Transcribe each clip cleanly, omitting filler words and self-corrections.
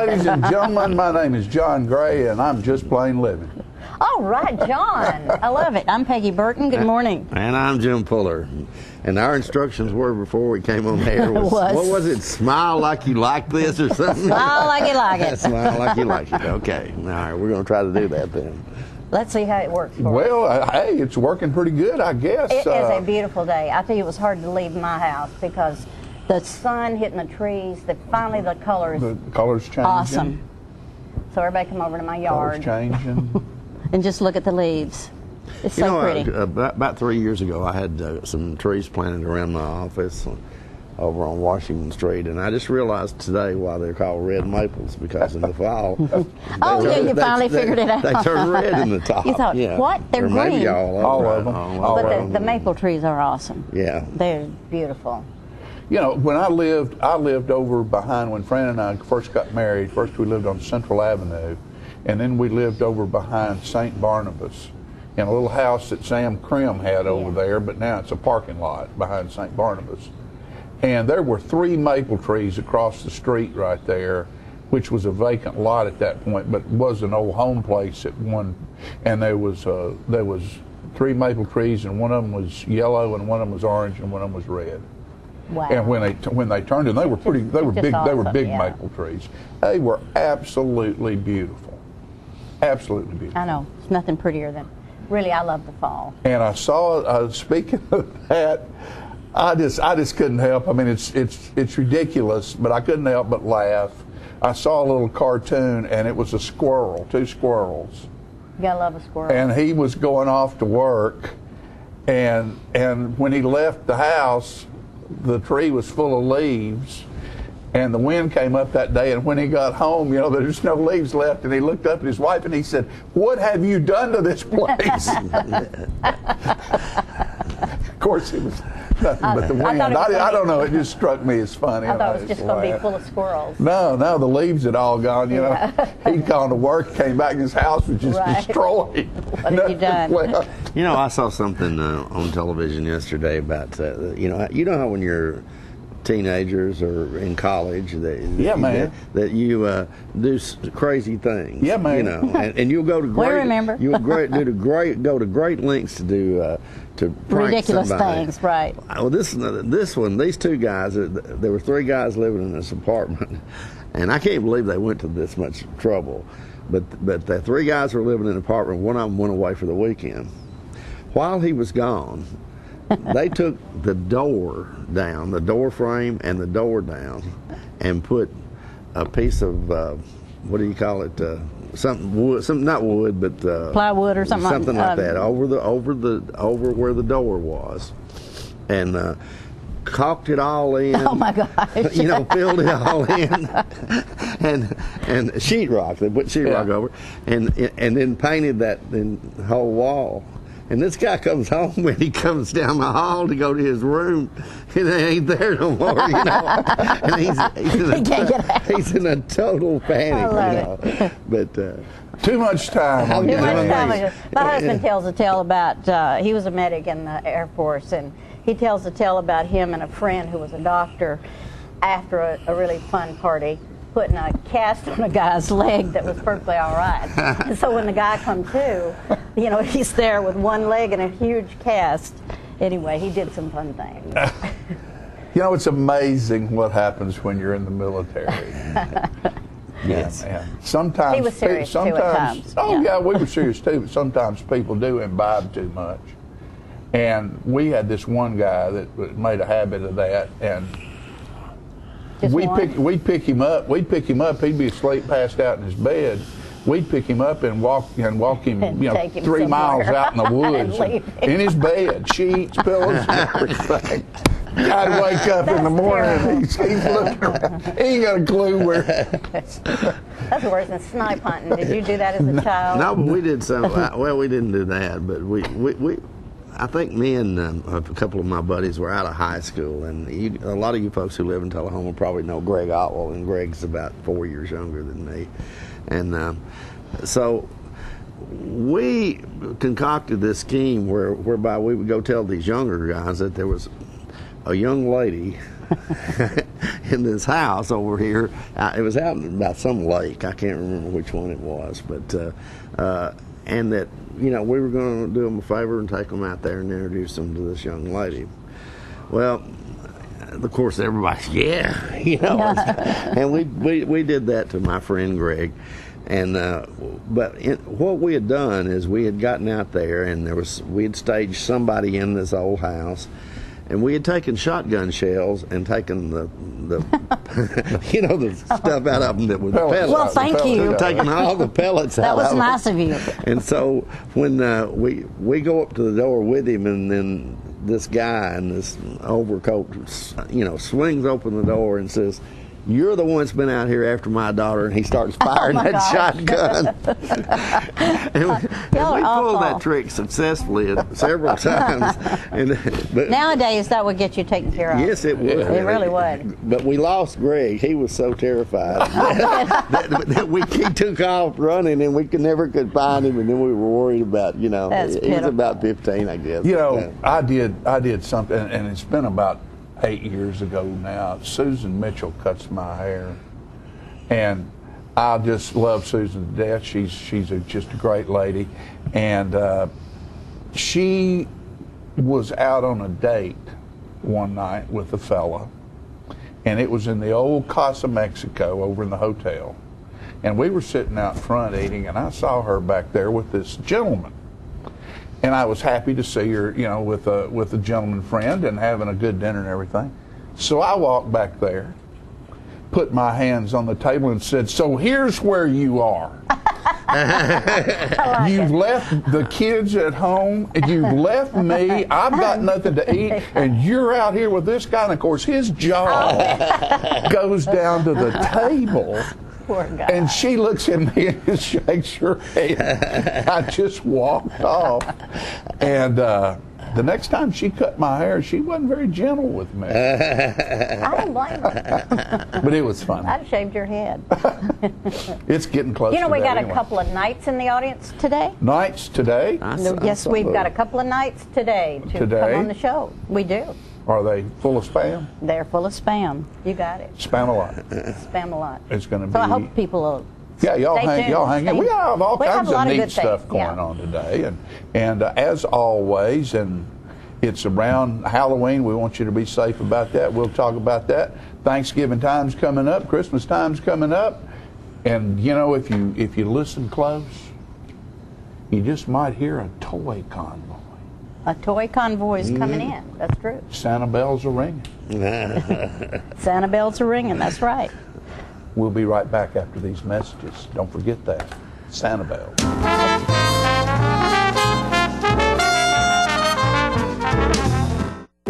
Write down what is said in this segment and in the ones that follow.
ladies and gentlemen, my name is John Gray, and I'm just plain living. All right, John. I love it. I'm Peggy Burton. Good morning. And I'm Jim Fuller. And our instructions were before we came on air was, what was it? Smile like you like this or something? Smile like you like it. Smile like you like it. Okay. All right, we're going to try to do that then. Let's see how it works for us. Well, hey, it's working pretty good, I guess. It is a beautiful day. I tell you, it was hard to leave my house because the sun hitting the trees, finally the colors. The colors changing. Awesome. So everybody come over to my yard. Colors changing. And just look at the leaves. It's you so know, pretty. About 3 years ago, I had some trees planted around my office over on Washington Street, and I just realized today why they're called red maples, because in the fall. You finally figured it out. They turn red in the top. You thought, yeah. what? They're or green. Maybe all of them. But the maple trees are awesome. Yeah. They're beautiful. You know, when I lived over behind, when Fran and I first got married, first we lived on Central Avenue, and then we lived over behind St. Barnabas in a little house that Sam Krim had over there, but now it's a parking lot behind St. Barnabas. And there were 3 maple trees across the street right there, which was a vacant lot at that point, but was an old home place at one. And there was 3 maple trees, and one of them was yellow, and one of them was orange, and one of them was red. Wow. And when they turned in, they were big. Awesome, they were big yeah. maple trees. They were absolutely beautiful. Absolutely beautiful. I know. It's nothing prettier than. Really, I love the fall. And I saw. Speaking of that, I just couldn't help. I mean, it's ridiculous, but I couldn't help but laugh. I saw a little cartoon, and it was a squirrel, 2 squirrels. You gotta love a squirrel. And he was going off to work, and when he left the house, the tree was full of leaves, and the wind came up that day, and when he got home, you know, there's no leaves left, and he looked up at his wife and he said, "What have you done to this place?" Of course, it was nothing but the wind. I don't know, it just struck me as funny. I thought it was just going to be full of squirrels. No, the leaves had all gone, you know. He'd gone to work, came back, and his house was just destroyed. What have you done? Well, You know, I saw something on television yesterday about, you know how when you're teenagers or in college that you do crazy things. Yeah, man. You know, and you'll go to great. We remember. You'll go to great lengths to do to prank ridiculous somebody. things, right? Well, this one, these 2 guys, there were 3 guys living in this apartment, and I can't believe they went to this much trouble. But the 3 guys were living in an apartment. One of them went away for the weekend. While he was gone, they took the door down, the door frame and the door down, and put a piece of what do you call it? Something wood, not wood, but plywood or something like that over where the door was, and caulked it all in. Oh my gosh! You know, filled it all in, and sheetrock. They put sheetrock over, and then painted that whole wall. And this guy comes home and he comes down the hall to go to his room, and they ain't there no more, you know. And he's in a total panic, you know. But too much time. Too much time. My husband tells a tale about he was a medic in the Air Force, and he tells a tale about him and a friend who was a doctor after a really fun party, putting a cast on a guy's leg that was perfectly all right. And so when the guy comes to, you know, he's there with one leg and a huge cast. Anyway, he did some fun things. You know, it's amazing what happens when you're in the military. yes. Yeah. Sometimes he was serious too at times. Oh yeah, we were serious too. But sometimes people do imbibe too much. And we had this one guy that made a habit of that, and we'd pick him up. He'd be asleep, passed out in his bed. We'd pick him up and walk him, you know, 3 miles out in the woods, in his bed, sheets, pillows, and everything. I'd wake up in the morning and he's looking around. He ain't got a clue where. That's worse than snipe hunting. Did you do that as a child? No, but we did some. Well, we didn't do that, but we I think me and a couple of my buddies were out of high school, and a lot of you folks who live in Tullahoma probably know Greg Otwell, and Greg's about 4 years younger than me. And so we concocted this scheme whereby we would go tell these younger guys that there was a young lady in this house over here. It was out by some lake. I can't remember which one it was, but and that, you know, we were going to do them a favor and take them out there and introduce them to this young lady. Well, of course, everybody, yeah, you know, and we did that to my friend Greg. And but what we had done is we had gotten out there, and we had staged somebody in this old house, and we had taken shotgun shells and taken the you know, the stuff out of them that was pellets. Well, thank you. Taking all the pellets out. That was of nice them. of you. And so when we go up to the door with him, and then this guy in this overcoat, you know, swings open the door and says, "You're the one that's been out here after my daughter," and he starts firing that shotgun. and we pulled that trick successfully several times. But nowadays, that would get you taken care of. Yes, it would. It really would. But we lost Greg. He was so terrified that he took off running, and we never could find him. And then we were worried about, you know, he was about 15, I guess. You know, I did something, and it's been about 8 years ago now. Susan Mitchell cuts my hair, and I just love Susan to death. She's just a great lady, and she was out on a date one night with a fella, and it was in the old Casa Mexico over in the hotel, and we were sitting out front eating, and I saw her back there with this gentleman. And I was happy to see her, you know, with a gentleman friend and having a good dinner and everything. So I walked back there, put my hands on the table and said, "So here's where you are. You've left the kids at home, and you've left me. I've got nothing to eat, and you're out here with this guy." And of course, his jaw goes down to the table. Poor guy. And she looks at me and shakes her head. I just walked off. And the next time she cut my hair, she wasn't very gentle with me. I don't blame her. But it was fun. I'd have shaved your head. It's getting close. You know, to we that got anyway. a couple of nights in the audience today. Nights today? Yes, we've got a couple of nights today to come on the show. We do. Are they full of spam? They're full of spam. You got it. Spam a lot. Spam a lot. It's going to be. So I hope people will. Yeah, y'all stay hang. tuned. Y'all hang in. We have all We have kinds a lot of of neat good stuff things, going yeah. on today, and as always, and it's around Halloween. We want you to be safe about that. We'll talk about that. Thanksgiving time's coming up. Christmas time's coming up, and you know, if you listen close, you just might hear a toy convoy. A toy convoy is coming in. That's true. Santa bells are ringing. Santa bells are ringing. That's right. We'll be right back after these messages. Don't forget that. Santa bells.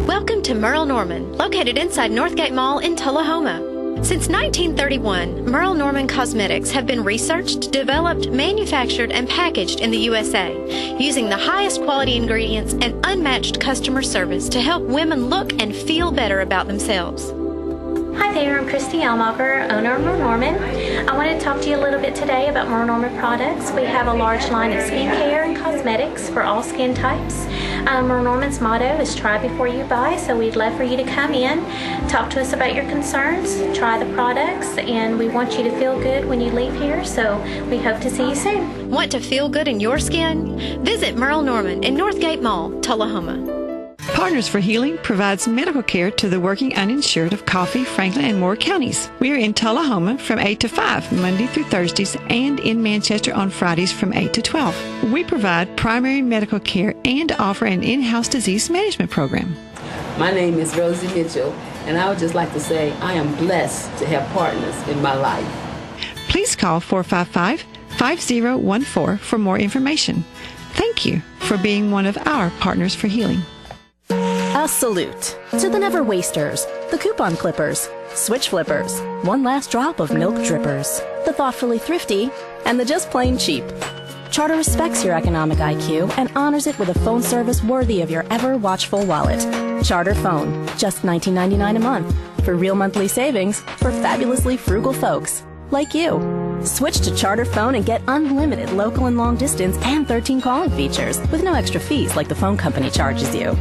Welcome to Merle Norman, located inside Northgate Mall in Tullahoma. Since 1931, Merle Norman Cosmetics have been researched, developed, manufactured, and packaged in the USA, using the highest quality ingredients and unmatched customer service to help women look and feel better about themselves. Hi there, I'm Christy Almacher, owner of Merle Norman. I want to talk to you a little bit today about Merle Norman products. We have a large line of skincare and cosmetics for all skin types. Merle Norman's motto is try before you buy, so we'd love for you to come in, talk to us about your concerns, try the products, and we want you to feel good when you leave here, so we hope to see you soon. Want to feel good in your skin? Visit Merle Norman in Northgate Mall, Tullahoma. Partners for Healing provides medical care to the working uninsured of Coffee, Franklin, and Moore counties. We are in Tullahoma from 8 to 5, Monday through Thursdays, and in Manchester on Fridays from 8 to 12. We provide primary medical care and offer an in-house disease management program. My name is Rosie Mitchell, and I would just like to say I am blessed to have partners in my life. Please call 455-5014 for more information. Thank you for being one of our Partners for Healing. A salute to the never wasters, the coupon clippers, switch flippers, one last drop of milk drippers, the thoughtfully thrifty, and the just plain cheap. Charter respects your economic IQ and honors it with a phone service worthy of your ever watchful wallet. Charter Phone, just $19.99 a month for real monthly savings for fabulously frugal folks like you. Switch to Charter Phone and get unlimited local and long distance and 13 calling features with no extra fees like the phone company charges you.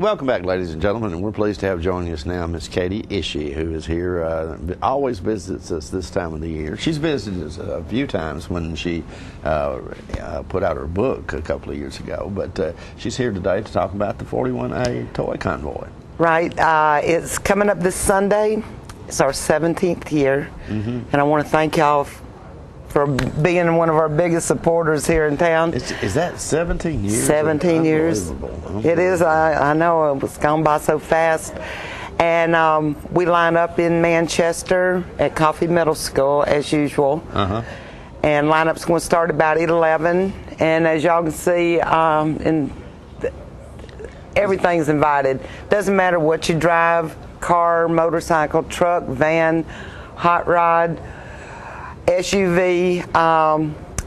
Welcome back, ladies and gentlemen, and we're pleased to have joining us now Miss Katie Ishii, who is here, always visits us this time of the year. She's visited us a few times when she put out her book a couple of years ago, but she's here today to talk about the 41A Toy Convoy. Right. It's coming up this Sunday. It's our 17th year, and I want to thank y'all for being one of our biggest supporters here in town. Is that 17 years? 17 years. It is. I know it's gone by so fast. And we line up in Manchester at Coffee Middle School as usual. And lineup's going to start about 8:11. And as y'all can see, everything's invited. Doesn't matter what you drive, car, motorcycle, truck, van, hot rod, SUV.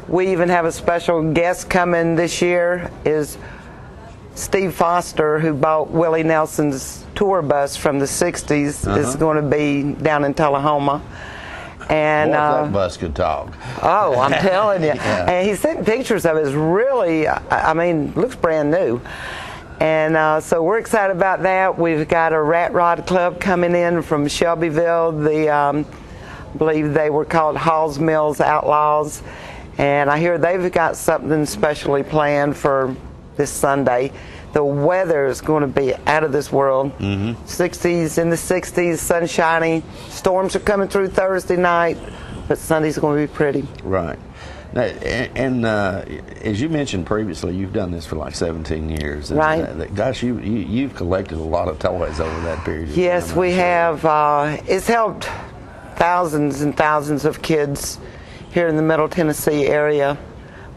We even have a special guest coming this year, is Steve Foster, who bought Willie Nelson's tour bus from the 60s, is going to be down in Tullahoma. And if that bus could talk. Oh, I'm telling you. And he sent pictures of it. It's really, I mean, looks brand new. And so we're excited about that. We've got a Rat Rod Club coming in from Shelbyville. I believe they were called Halls Mills Outlaws. And I hear they've got something specially planned for this Sunday. The weather is going to be out of this world. 60s, in the 60s, sunshiny. Storms are coming through Thursday night, but Sunday's going to be pretty. Right. Now, and as you mentioned previously, you've done this for like 17 years. Right. Gosh, you've collected a lot of toys over that period of time. Yes, we have. It's helped thousands and thousands of kids here in the Middle Tennessee area,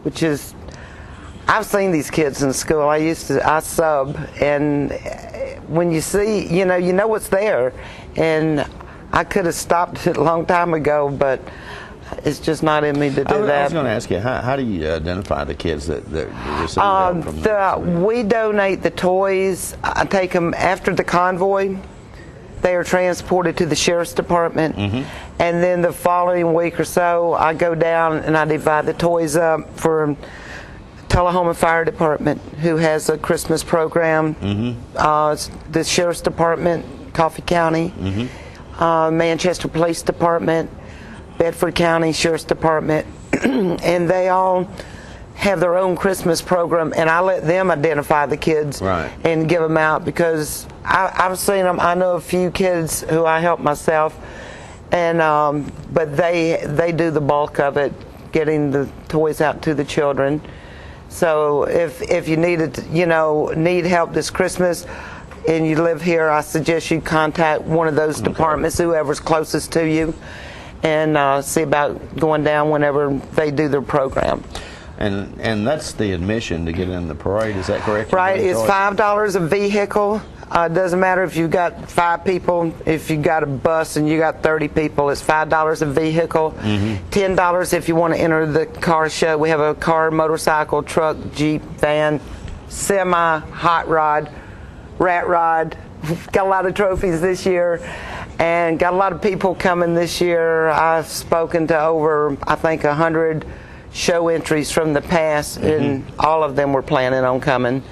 which is, I've seen these kids in school. I sub, and when you see, you know what's there. And I could have stopped it a long time ago, but it's just not in me to do that. I was going to ask you, how do you identify the kids that receive help from them? We donate the toys. I take them after the convoy. They are transported to the Sheriff's Department, and then the following week or so, I go down and I divide the toys up for Tullahoma Fire Department, who has a Christmas program, the Sheriff's Department, Coffee County, Manchester Police Department, Bedford County Sheriff's Department, and they all have their own Christmas program, and I let them identify the kids and give them out, because I've seen them. I know a few kids who I help myself, and but they do the bulk of it, getting the toys out to the children. So if you need help this Christmas and you live here, I suggest you contact one of those departments, whoever's closest to you, and see about going down whenever they do their program. And that's the admission to get in the parade, is that correct? Right, it's $5 a vehicle. It doesn't matter if you've got 5 people. If you've got a bus and you got 30 people, it's $5 a vehicle. $10 if you want to enter the car show. We have a car, motorcycle, truck, Jeep, van, semi, hot rod, rat rod. Got a lot of trophies this year, and got a lot of people coming this year. I've spoken to over, I think, 100 show entries from the past, and all of them were planning on coming.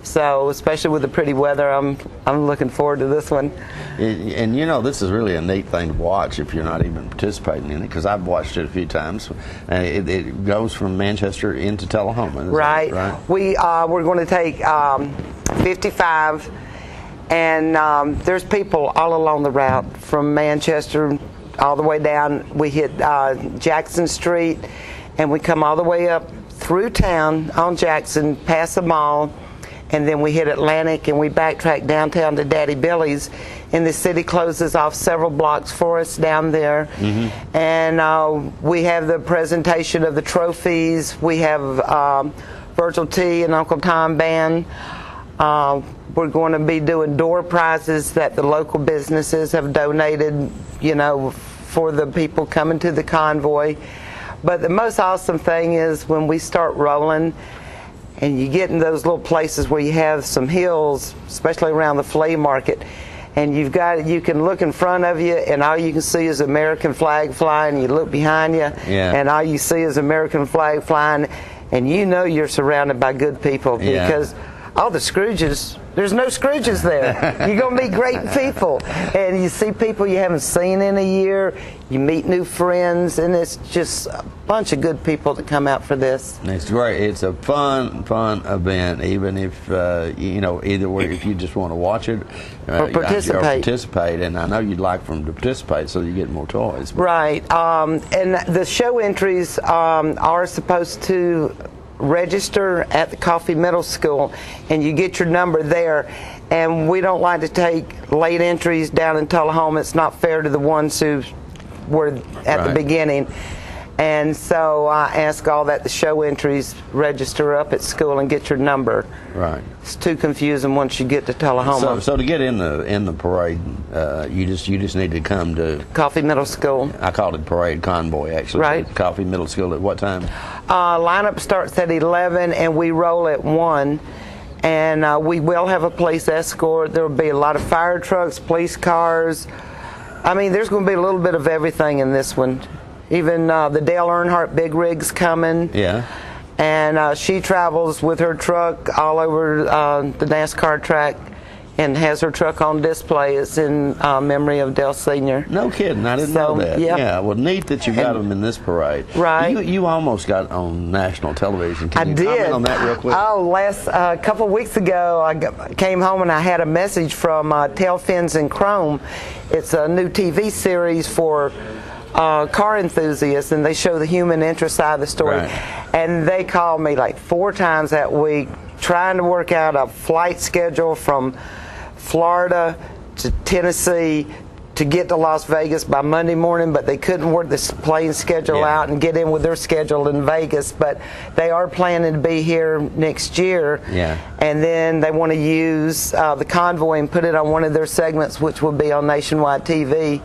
So, especially with the pretty weather, I'm looking forward to this one. And you know, this is really a neat thing to watch if you're not even participating in it, because I've watched it a few times. It goes from Manchester into Tullahoma. Right. We're going to take 55, and there's people all along the route from Manchester all the way down. We hit Jackson Street, and we come all the way up through town on Jackson, past the mall, and then we hit Atlantic, and we backtrack downtown to Daddy Billy's, and the city closes off several blocks for us down there. And we have the presentation of the trophies. We have Virgil T. and Uncle Tom Band. We're going to be doing door prizes that the local businesses have donated, for the people coming to the convoy. But the most awesome thing is when we start rolling, and you get in those little places where you have some hills, especially around the flea market, and you can look in front of you, and all you can see is American flag flying. You look behind you, and all you see is American flag flying, and you're surrounded by good people, because all the Scrooges There's no Scrooges there. You're going to meet great people. And you see people you haven't seen in a year. You meet new friends, and it's just a bunch of good people that come out for this. It's great. It's a fun event, even if, either way, if you just want to watch it or participate. And I know you'd like for them to participate so you get more toys. Right. And the show entries are supposed to register at the Coffee Middle School, and you get your number there. And we don't like to take late entries down in Tullahoma. It's not fair to the ones who were at the beginning. And so I ask all that the show entries register up at school and get your number. Right. It's too confusing once you get to Tullahoma. So to get in the parade, you just need to come to Coffee Middle School. I called it Parade Convoy, actually. Right. Coffee Middle School at what time? Lineup starts at 11 and we roll at 1. And we will have a police escort. There will be a lot of fire trucks, police cars. I mean, there's going to be a little bit of everything in this one. Even the Dale Earnhardt Big Rig's coming. Yeah. And she travels with her truck all over the NASCAR track and has her truck on display. It's in memory of Dale Sr. No kidding. I didn't know that. Yep. Yeah. Well, neat that you got them in this parade. Right. You almost got on national television. Can you did. comment on that real quick? Oh, couple of weeks ago, I came home and I had a message from Tail Fins and Chrome. It's a new TV series for car enthusiasts, and they show the human interest side of the story. Right. And they called me like 4 times that week trying to work out a flight schedule from Florida to Tennessee to get to Las Vegas by Monday morning, but they couldn't work this plane schedule out and get in with their schedule in Vegas. But they are planning to be here next year. Yeah. And then they want to use the convoy and put it on one of their segments, which will be on nationwide TV.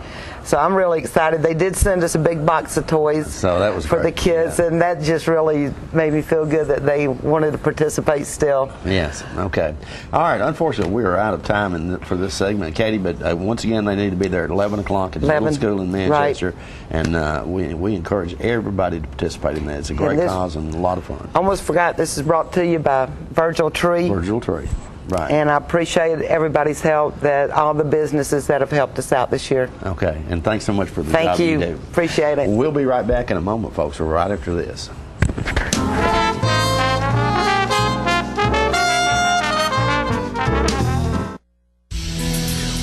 So I'm really excited. They did send us a big box of toys so that was for great. the kids, and that just really made me feel good that they wanted to participate still. Yes. Okay. All right. Unfortunately, we are out of time for this segment, Katie. But once again, they need to be there at 11 o'clock at the middle school in Manchester, and we encourage everybody to participate in that. It's a great cause and a lot of fun. Almost forgot. This is brought to you by Virgil Tree. Virgil Tree. Right. And I appreciate everybody's help, that all the businesses that have helped us out this year. Okay. And thanks so much for the job you do. Thank you. Appreciate it. We'll be right back in a moment, folks. We're right after this.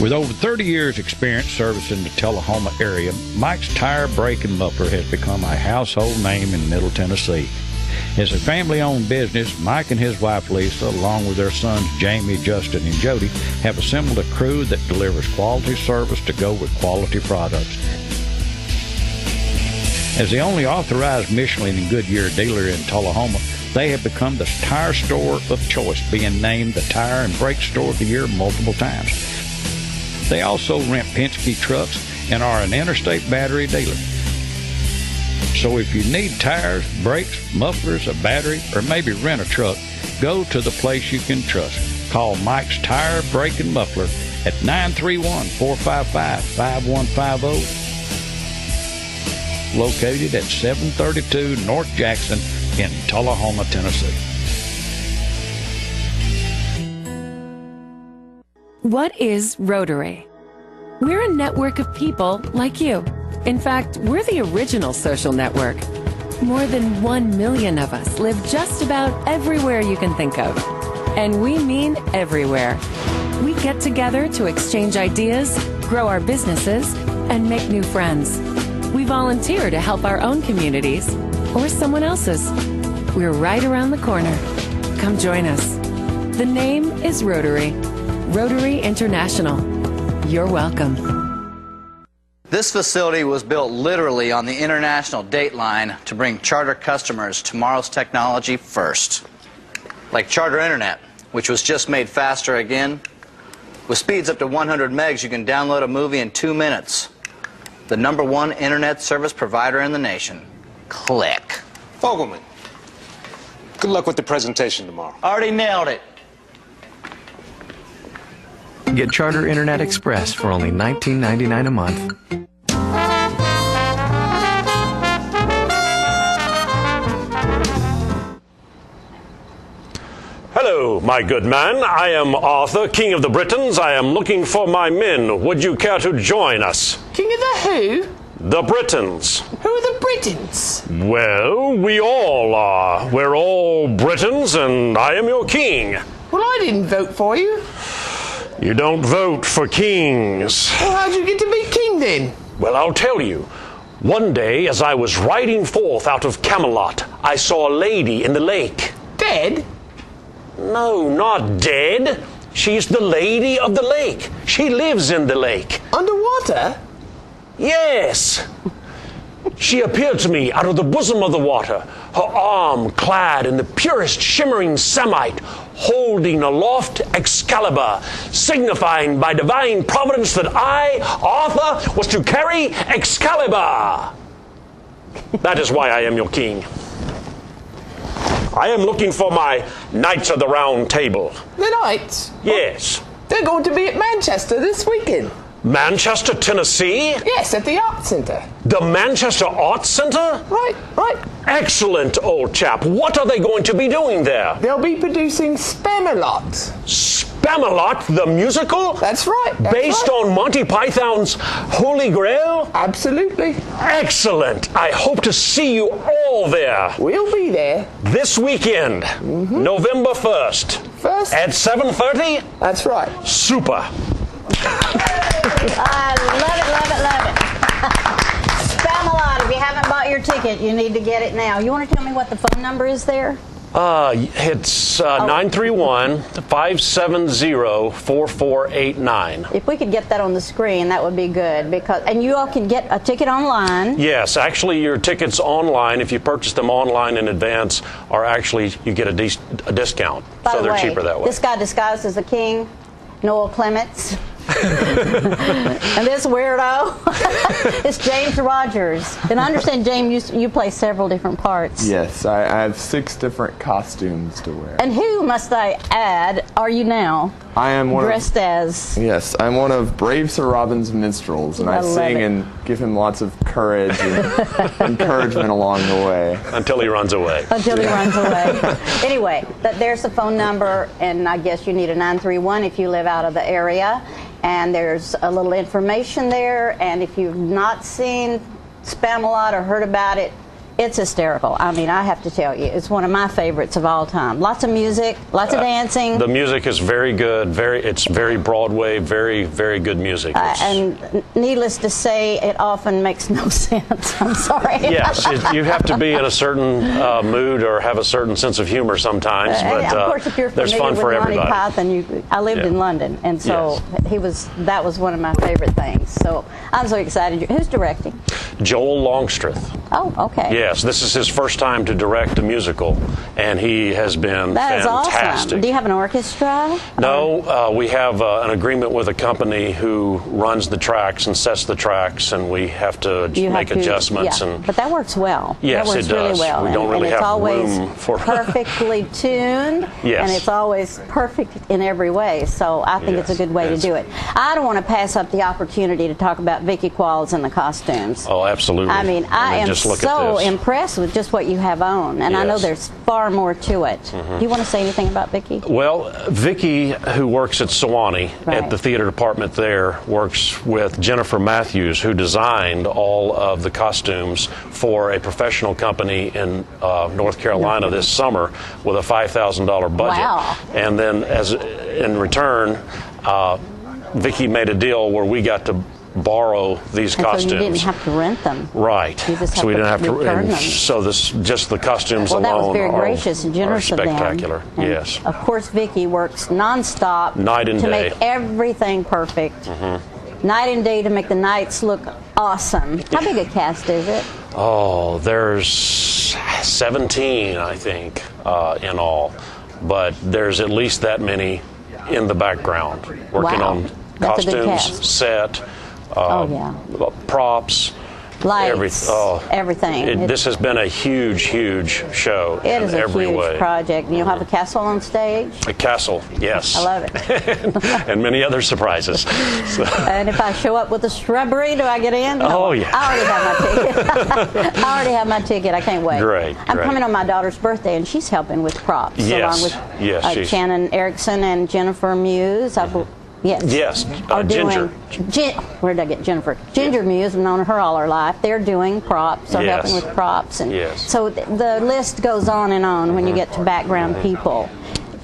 With over 30 years experience servicing the Tullahoma area, Mike's Tire, Brake, and Muffler has become a household name in Middle Tennessee. As a family-owned business, Mike and his wife Lisa, along with their sons Jamie, Justin, and Jody, have assembled a crew that delivers quality service to go with quality products. As the only authorized Michelin and Goodyear dealer in Tullahoma, they have become the tire store of choice, being named the Tire and Brake Store of the Year multiple times. They also rent Penske trucks and are an interstate battery dealer. So if you need tires, brakes, mufflers, a battery, or maybe rent a truck, go to the place you can trust. Call Mike's Tire, Brake, and Muffler at 931-455-5150. Located at 732 North Jackson in Tullahoma, Tennessee. What is Rotary? We're a network of people like you. In fact, we're the original social network. More than 1 million of us live just about everywhere you can think of. And we mean everywhere. We get together to exchange ideas, grow our businesses, and make new friends. We volunteer to help our own communities or someone else's. We're right around the corner. Come join us. The name is Rotary. Rotary International. You're welcome. This facility was built literally on the international date line to bring Charter customers tomorrow's technology first. Like Charter Internet, which was just made faster again. With speeds up to 100 megs, you can download a movie in 2 minutes. The #1 internet service provider in the nation. Click. Fogelman, good luck with the presentation tomorrow. Already nailed it. Get Charter Internet Express for only $19.99 a month. Hello, my good man. I am Arthur, King of the Britons. I am looking for my men. Would you care to join us? King of the who? The Britons. Who are the Britons? Well, we all are. We're all Britons, and I am your king. Well, I didn't vote for you. You don't vote for kings. Well, how'd you get to be king then? Well, I'll tell you. One day, as I was riding forth out of Camelot, I saw a lady in the lake. Dead? No, not dead. She's the lady of the lake. She lives in the lake. Underwater? Yes. She appeared to me out of the bosom of the water, her arm clad in the purest shimmering samite, holding aloft Excalibur, signifying by divine providence that I, Arthur, was to carry Excalibur. That is why I am your king. I am looking for my Knights of the Round Table. The Knights? Yes. They're going to be at Manchester this weekend. Manchester, Tennessee? Yes, at the Art Centre. The Manchester Arts Centre? Right. Excellent, old chap. What are they going to be doing there? They'll be producing Spamalot. Spamalot, the musical? That's right. Based on Monty Python's Holy Grail? Absolutely. Excellent. I hope to see you all there. We'll be there. This weekend, November 1st. At 7:30? That's right. Super. I love it. Spamalot, if you haven't bought your ticket, you need to get it now. You want to tell me what the phone number is there? It's 931-570-4489. If we could get that on the screen, that would be good. And you all can get a ticket online. Yes, actually your tickets online, if you purchase them online in advance, are actually, you get a discount. By so the they're way, cheaper that way. This guy disguised as a king, Noel Clements. And this weirdo is James Rogers. And I understand, James, you play several different parts. Yes, I have 6 different costumes to wear. And who, must I add, are you now? I am dressed as? Yes, I'm one of Brave Sir Robin's minstrels, and I sing and give him lots of courage and encouragement along the way. Until he runs away. Anyway, there's the phone number, and I guess you need a 931 if you live out of the area. And there's a little information there, and if you've not seen Spamalot or heard about it, it's hysterical. I mean, I have to tell you, it's one of my favorites of all time. Lots of music, lots of dancing. The music is very good. It's very Broadway, very, very good music. And needless to say, it often makes no sense. I'm sorry. Yes, you have to be in a certain mood or have a certain sense of humor sometimes. But of course, if you're there's familiar fun for with Monty everybody. Python, I lived in London, and so that was one of my favorite things. So I'm so excited. Who's directing? Joel Longstreth. Oh, okay. Yes, this is his first time to direct a musical, and he has been That fantastic. is awesome. Do you have an orchestra? No, we have an agreement with a company who runs the tracks and sets the tracks, and we have to make adjustments. Yeah, and but that works well. Yes, that works it does. really well. We don't really and it's have always room for perfectly tuned, Yes. and it's always perfect in every way. So I think it's a good way to do it. I don't want to pass up the opportunity to talk about Vicki Qualls and the costumes. Oh, absolutely. I mean, I am just look so at this. impressed with just what you have on, and I know Yes. there's far more to it. Do you want to say anything about Vicki? Well, Vicki, who works at Sewanee at the theater department there, works with Jennifer Matthews, who designed all of the costumes for a professional company in North Carolina this summer with a $5,000 budget. Wow. And then, in return, Vicki made a deal where we got to borrow these And costumes. so you didn't have to rent them. Right. You just So we didn't have to return them. So just the costumes Well, that alone was very are, gracious and generous are of them. spectacular. And Yes. Of course, Vicki works nonstop Night and to day. make everything perfect. Night and day to make the nights look awesome. How big a cast is it? Oh, there's 17, I think, in all. But there's at least that many in the background working Wow. on That's a good costumes, cast. set, props. lights, everything. This has been a huge, huge show It is in a every huge way. project. And you'll have a castle on stage. A castle, yes. I love it. And many other surprises. So. And if I show up with a shrubbery, do I get in? No, Oh, yeah. I already have my ticket. I already have my ticket. I can't wait. Great, I'm great. coming on my daughter's birthday, and she's helping with props, Yes, along with yes, she's- Shannon Erickson and Jennifer Muse. Yes. Are Ginger. Where did I get Jennifer? Ginger Muse. I've known her all her life. They're doing props. Or Yes. helping with props. And Yes. so the list goes on and on when you get to background people.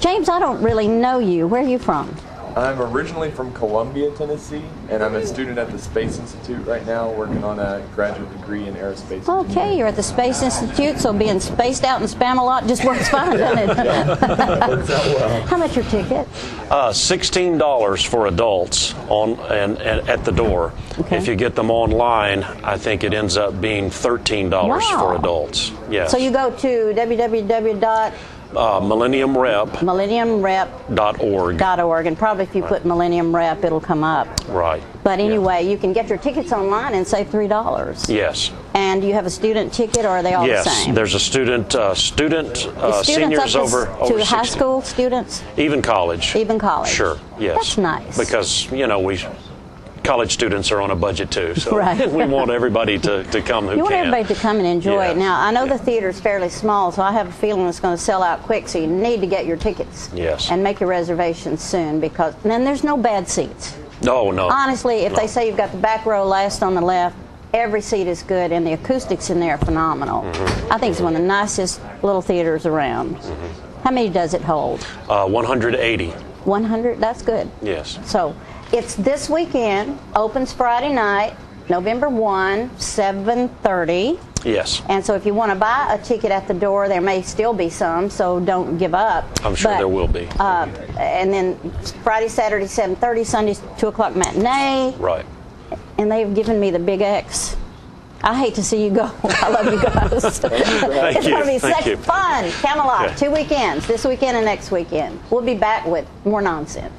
James, I don't really know you. Where are you from? I'm originally from Columbia, Tennessee, and I'm a student at the Space Institute right now, working on a graduate degree in aerospace. Okay, you're at the Space Institute, so being spaced out and Spam-A-Lot just works fine, doesn't it? Works out well. How much your ticket? $16 for adults and at the door. Okay. If you get them online, I think it ends up being $13 for adults. Yes. So you go to MillenniumRep.org. and probably if you put Millennium Rep, it'll come up. Right. But anyway, you can get your tickets online and save $3. Yes. And you have a student ticket, or are they all the Yes. same? There's a student seniors up over to 60. high school students? Even college. Even college. Sure. Yes. That's nice. Because college students are on a budget too, so Right. we want everybody to come who You want can. everybody to come and enjoy Yes. it. Now, I know the theater's fairly small, so I have a feeling it's going to sell out quick, so you need to get your tickets. Yes. And make your reservations soon, because then there's no bad seats. No. Honestly, if they say you've got the back row last on the left, every seat is good, and the acoustics in there are phenomenal. Mm-hmm. I think it's one of the nicest little theaters around. Mm-hmm. How many does it hold? 180. 100? That's good. Yes. So it's this weekend, opens Friday night, November 1, 7:30. Yes. And so if you want to buy a ticket at the door, there may still be some, so don't give up. I'm sure there will be. And then Friday, Saturday, 7:30, Sunday, 2 o'clock matinee. Right. And they've given me the big X. I hate to see you go. I love you guys. It's going to be such fun. Camelot, 2 weekends, this weekend and next weekend. We'll be back with more nonsense.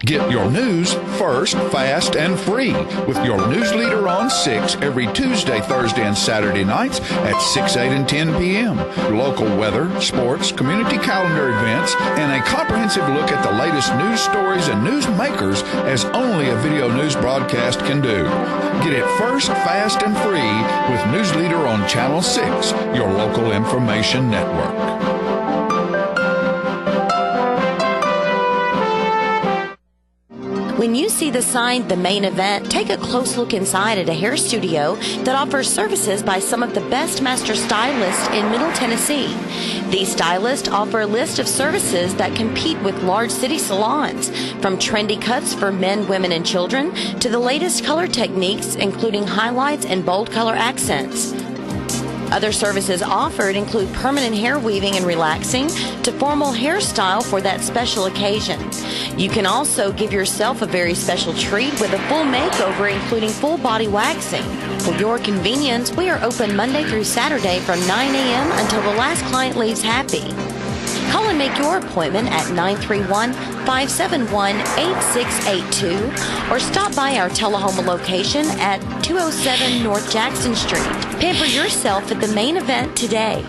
Get your news first, fast, and free with your news leader on 6 every Tuesday, Thursday, and Saturday nights at 6, 8, and 10 p.m. Local weather, sports, community calendar events, and a comprehensive look at the latest news stories and news makers as only a video news broadcast can do. Get it first, fast, and free with News Leader on Channel 6, your local information network. When you see the sign, The Main Event, take a close look inside at a hair studio that offers services by some of the best master stylists in Middle Tennessee. These stylists offer a list of services that compete with large city salons, from trendy cuts for men, women, and children to the latest color techniques, including highlights and bold color accents. Other services offered include permanent hair weaving and relaxing to formal hairstyle for that special occasion. You can also give yourself a very special treat with a full makeover, including full body waxing. For your convenience, we are open Monday through Saturday from 9 a.m. until the last client leaves happy. Call and make your appointment at 931-571-8682 or stop by our Tullahoma location at 207 North Jackson Street. Pamper yourself at The Main Event today.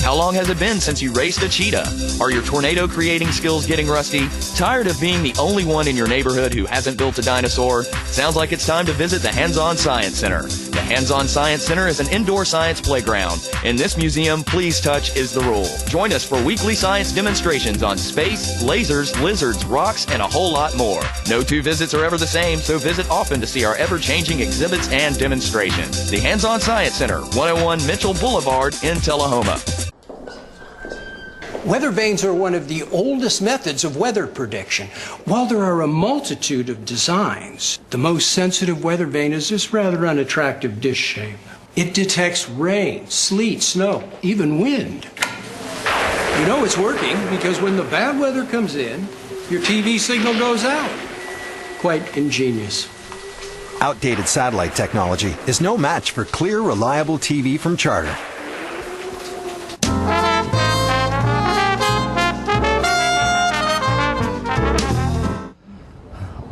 How long has it been since you raced a cheetah? Are your tornado creating skills getting rusty? Tired of being the only one in your neighborhood who hasn't built a dinosaur? Sounds like it's time to visit the Hands-On Science Center. The Hands-On Science Center is an indoor science playground. In this museum, please touch is the rule. Join us for weekly science demonstrations on space, lasers, lizards, rocks, and a whole lot more. No two visits are ever the same, so visit often to see our ever-changing exhibits and demonstrations. The Hands-On Science Center, 101 Mitchell Boulevard in Tullahoma. Weather vanes are one of the oldest methods of weather prediction. While there are a multitude of designs, the most sensitive weather vane is this rather unattractive dish shape. It detects rain, sleet, snow, even wind. You know it's working because when the bad weather comes in, your TV signal goes out. Quite ingenious. Outdated satellite technology is no match for clear, reliable TV from Charter.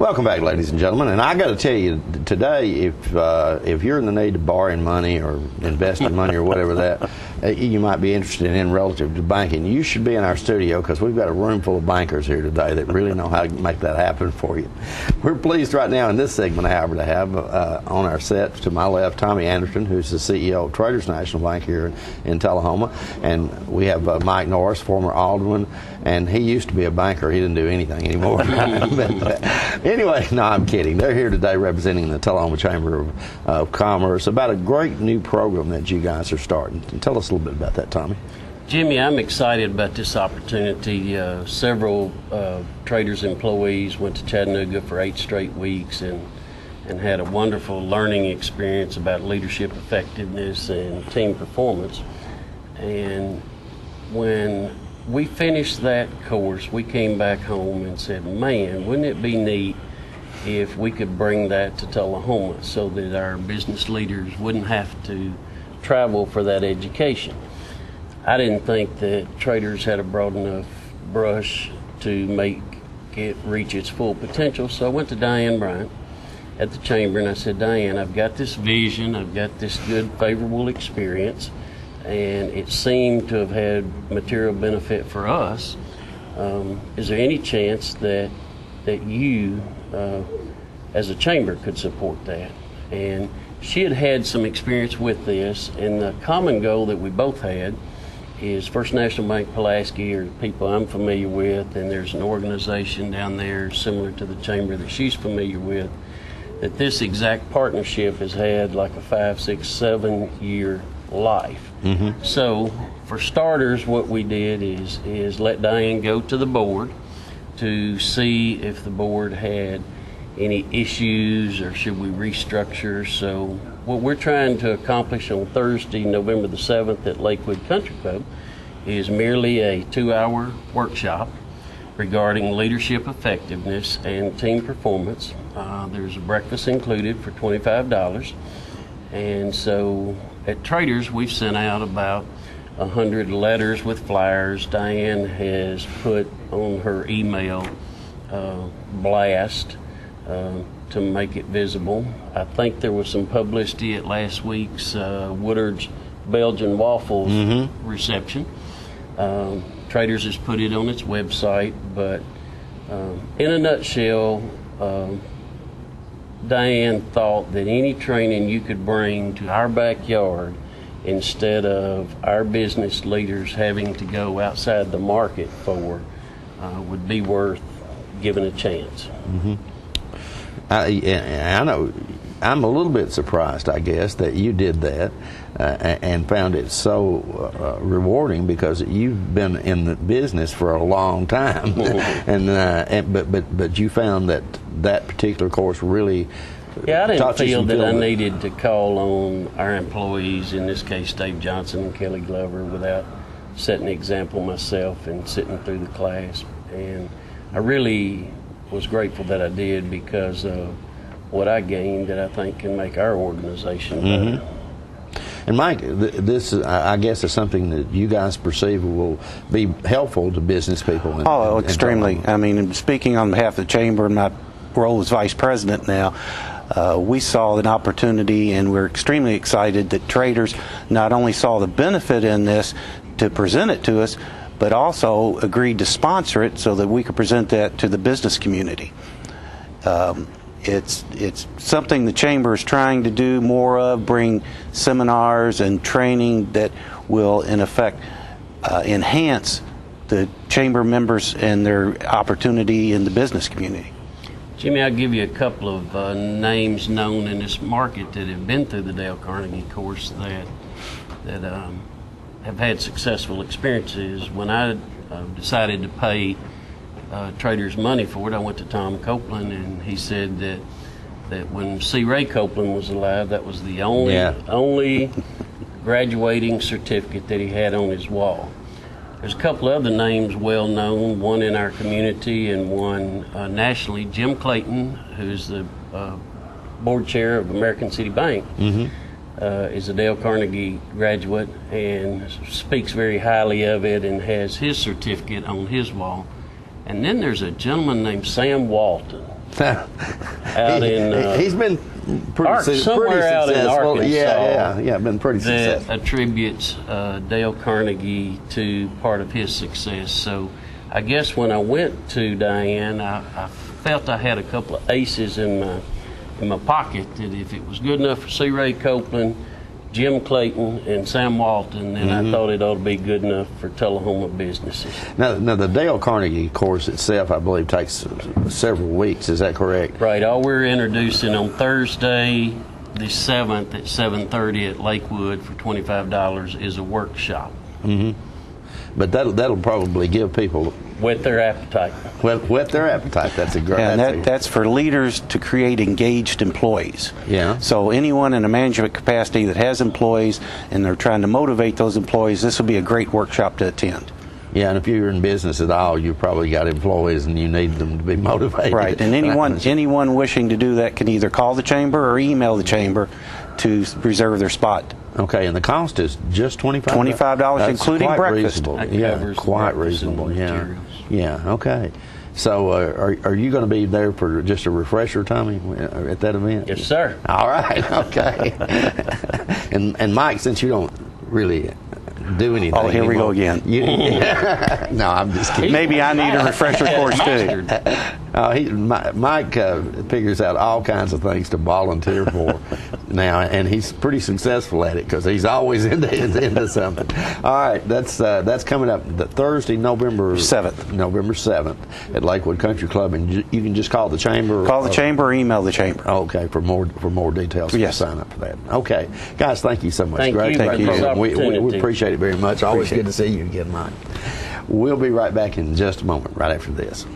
Welcome back, ladies and gentlemen. And I got to tell you today, if you're in the need of borrowing money or investing money or whatever that you might be interested in relative to banking, you should be in our studio because we've got a room full of bankers here today that really know how to make that happen for you. We're pleased right now in this segment, however, to have on our set to my left Tommy Anderson, who's the CEO of Traders National Bank here in Tullahoma, and we have Mike Norris, former alderman, and he used to be a banker. He didn't do anything anymore. Anyway, no, I'm kidding. They're here today representing the Tullahoma Chamber of Commerce about a great new program that you guys are starting. Tell us a little bit about that, Tommy. Jimmy, I'm excited about this opportunity. Several Traders employees went to Chattanooga for 8 straight weeks and had a wonderful learning experience about leadership effectiveness and team performance. And when we finished that course, we came back home and said, man, wouldn't it be neat if we could bring that to Tullahoma so that our business leaders wouldn't have to travel for that education. I didn't think that Traders had a broad enough brush to make it reach its full potential, so I went to Diane Bryant at the Chamber and I said, Diane, I've got this vision, I've got this good, favorable experience, and it seemed to have had material benefit for us. Is there any chance that you, as a chamber, could support that? And she had had some experience with this, and the common goal that we both had is First National Bank Pulaski are people I'm familiar with, and there's an organization down there similar to the chamber that she's familiar with, that this exact partnership has had like a 5, 6, 7 year life. Mm-hmm. So for starters, what we did is let Diane go to the board to see if the board had any issues or should we restructure. So what we're trying to accomplish on Thursday, November the 7th at Lakewood Country Club is merely a 2-hour workshop regarding leadership effectiveness and team performance. There's a breakfast included for $25. And so at Traders, we've sent out about 100 letters with flyers. Diane has put on her email blast to make it visible. I think there was some publicity at last week's Woodard's Belgian Waffles reception. Traders has put it on its website, but in a nutshell, Diane thought that any training you could bring to our backyard instead of our business leaders having to go outside the market for would be worth giving a chance. Mm-hmm. I know I'm a little bit surprised, I guess, that you did that and found it so rewarding because you've been in the business for a long time, but you found that particular course really. Yeah, I didn't feel that I needed to call on our employees, in this case Dave Johnson and Kelly Glover, without setting an example myself and sitting through the class. And I really was grateful that I did because of what I gained that I think can make our organization better. Mm-hmm. And Mike, this I guess is something that you guys perceive will be helpful to business people. Extremely. I mean, speaking on behalf of the Chamber and my role as Vice President now, we saw an opportunity and we're extremely excited that Traders not only saw the benefit in this to present it to us, but also agreed to sponsor it so that we could present that to the business community. It's something the Chamber is trying to do more of, bring seminars and training that will, in effect, enhance the Chamber members and their opportunity in the business community. Jimmy, I'll give you a couple of names known in this market that have been through the Dale Carnegie course that have had successful experiences. When I decided to pay Traders money for it, I went to Tom Copeland, and he said that when C. Ray Copeland was alive, that was the only graduating certificate that he had on his wall. There's a couple other names well known, one in our community and one nationally. Jim Clayton, who's the board chair of American City Bank, is a Dale Carnegie graduate and speaks very highly of it and has his certificate on his wall. And then there's a gentleman named Sam Walton. out in he's been pretty somewhere out in successful. Arkansas. Yeah, been pretty successful. That attributes Dale Carnegie to part of his success. So I guess when I went to Diane, I felt I had a couple of aces in my pocket, that if it was good enough for C. Ray Copeland, Jim Clayton, and Sam Walton, then I thought it ought to be good enough for Tullahoma businesses. Now, the Dale Carnegie course itself, I believe, takes several weeks. Is that correct? Right. All we're introducing on Thursday, the 7th at 7:30 at Lakewood for $25 is a workshop. But that'll probably give people whet their appetite. Whet their appetite. That's a great. And that's for leaders to create engaged employees. Yeah. So anyone in a management capacity that has employees and they're trying to motivate those employees, this will be a great workshop to attend. Yeah, and if you're in business at all, you've probably got employees and you need them to be motivated. Right, and anyone wishing to do that can either call the chamber or email the chamber to reserve their spot. Okay, and the cost is just $25? $25, including quite breakfast. Reasonable. Yeah, quite reasonable. Yeah, okay. So are you going to be there for just a refresher, Tommy, at that event? Yes, sir. All right, okay. and Mike, since you don't really do anything. Oh, here we go again. No, I'm just kidding. Maybe I need a refresher course too. Mike figures out all kinds of things to volunteer for now, and he's pretty successful at it because he's always into something. All right, that's coming up the Thursday, November 7th. November 7th at Lakewood Country Club, and you can just call the chamber. Call the chamber or email the chamber. Okay, for more details. Yes. Sign up for that. Okay, guys, thank you so much. Thank you for this opportunity. We appreciate it very much. Always good to see you again, Mike. We'll be right back in just a moment, right after this.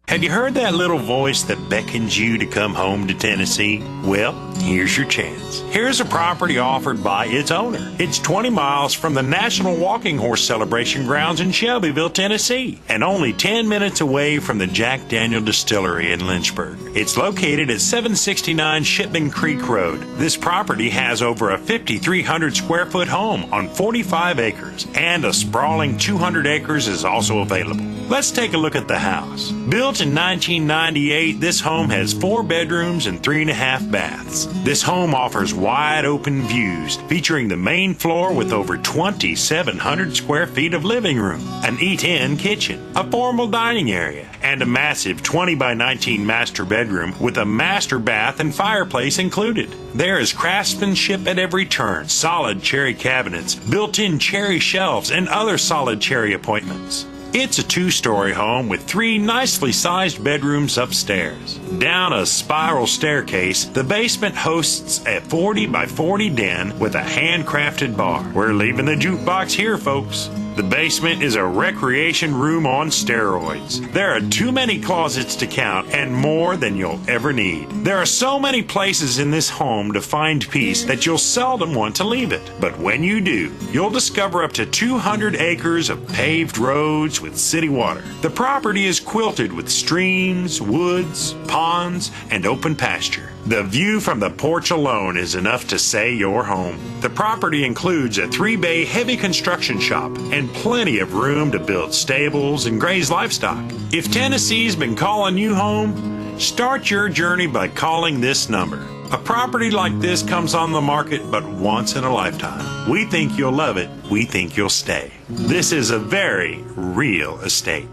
Have you heard that little voice that beckons you to come home to Tennessee? Well, here's your chance. Here's a property offered by its owner. It's 20 miles from the National Walking Horse Celebration grounds in Shelbyville, Tennessee, and only 10 minutes away from the Jack Daniel Distillery in Lynchburg. It's located at 769 Shipman Creek Road. This property has over a 5,300 square foot home on 45 acres, and a sprawling 200 acres is also available. Let's take a look at the house. Built in 1998, this home has 4 bedrooms and 3.5 baths. This home offers wide open views, featuring the main floor with over 2,700 square feet of living room, an eat-in kitchen, a formal dining area, and a massive 20 by 19 master bedroom with a master bath and fireplace included. There is craftsmanship at every turn, solid cherry cabinets, built-in cherry shelves, and other solid cherry appointments. It's a 2-story home with 3 nicely sized bedrooms upstairs. Down a spiral staircase, the basement hosts a 40 by 40 den with a handcrafted bar. We're leaving the jukebox here, folks. The basement is a recreation room on steroids. There are too many closets to count and more than you'll ever need. There are so many places in this home to find peace that you'll seldom want to leave it. But when you do, you'll discover up to 200 acres of paved roads with city water. The property is quilted with streams, woods, ponds, and open pasture. The view from the porch alone is enough to say you're home. The property includes a 3-bay heavy construction shop and plenty of room to build stables and graze livestock. If Tennessee's been calling you home, start your journey by calling this number. A property like this comes on the market but once in a lifetime. We think you'll love it. We think you'll stay. This is a very real estate.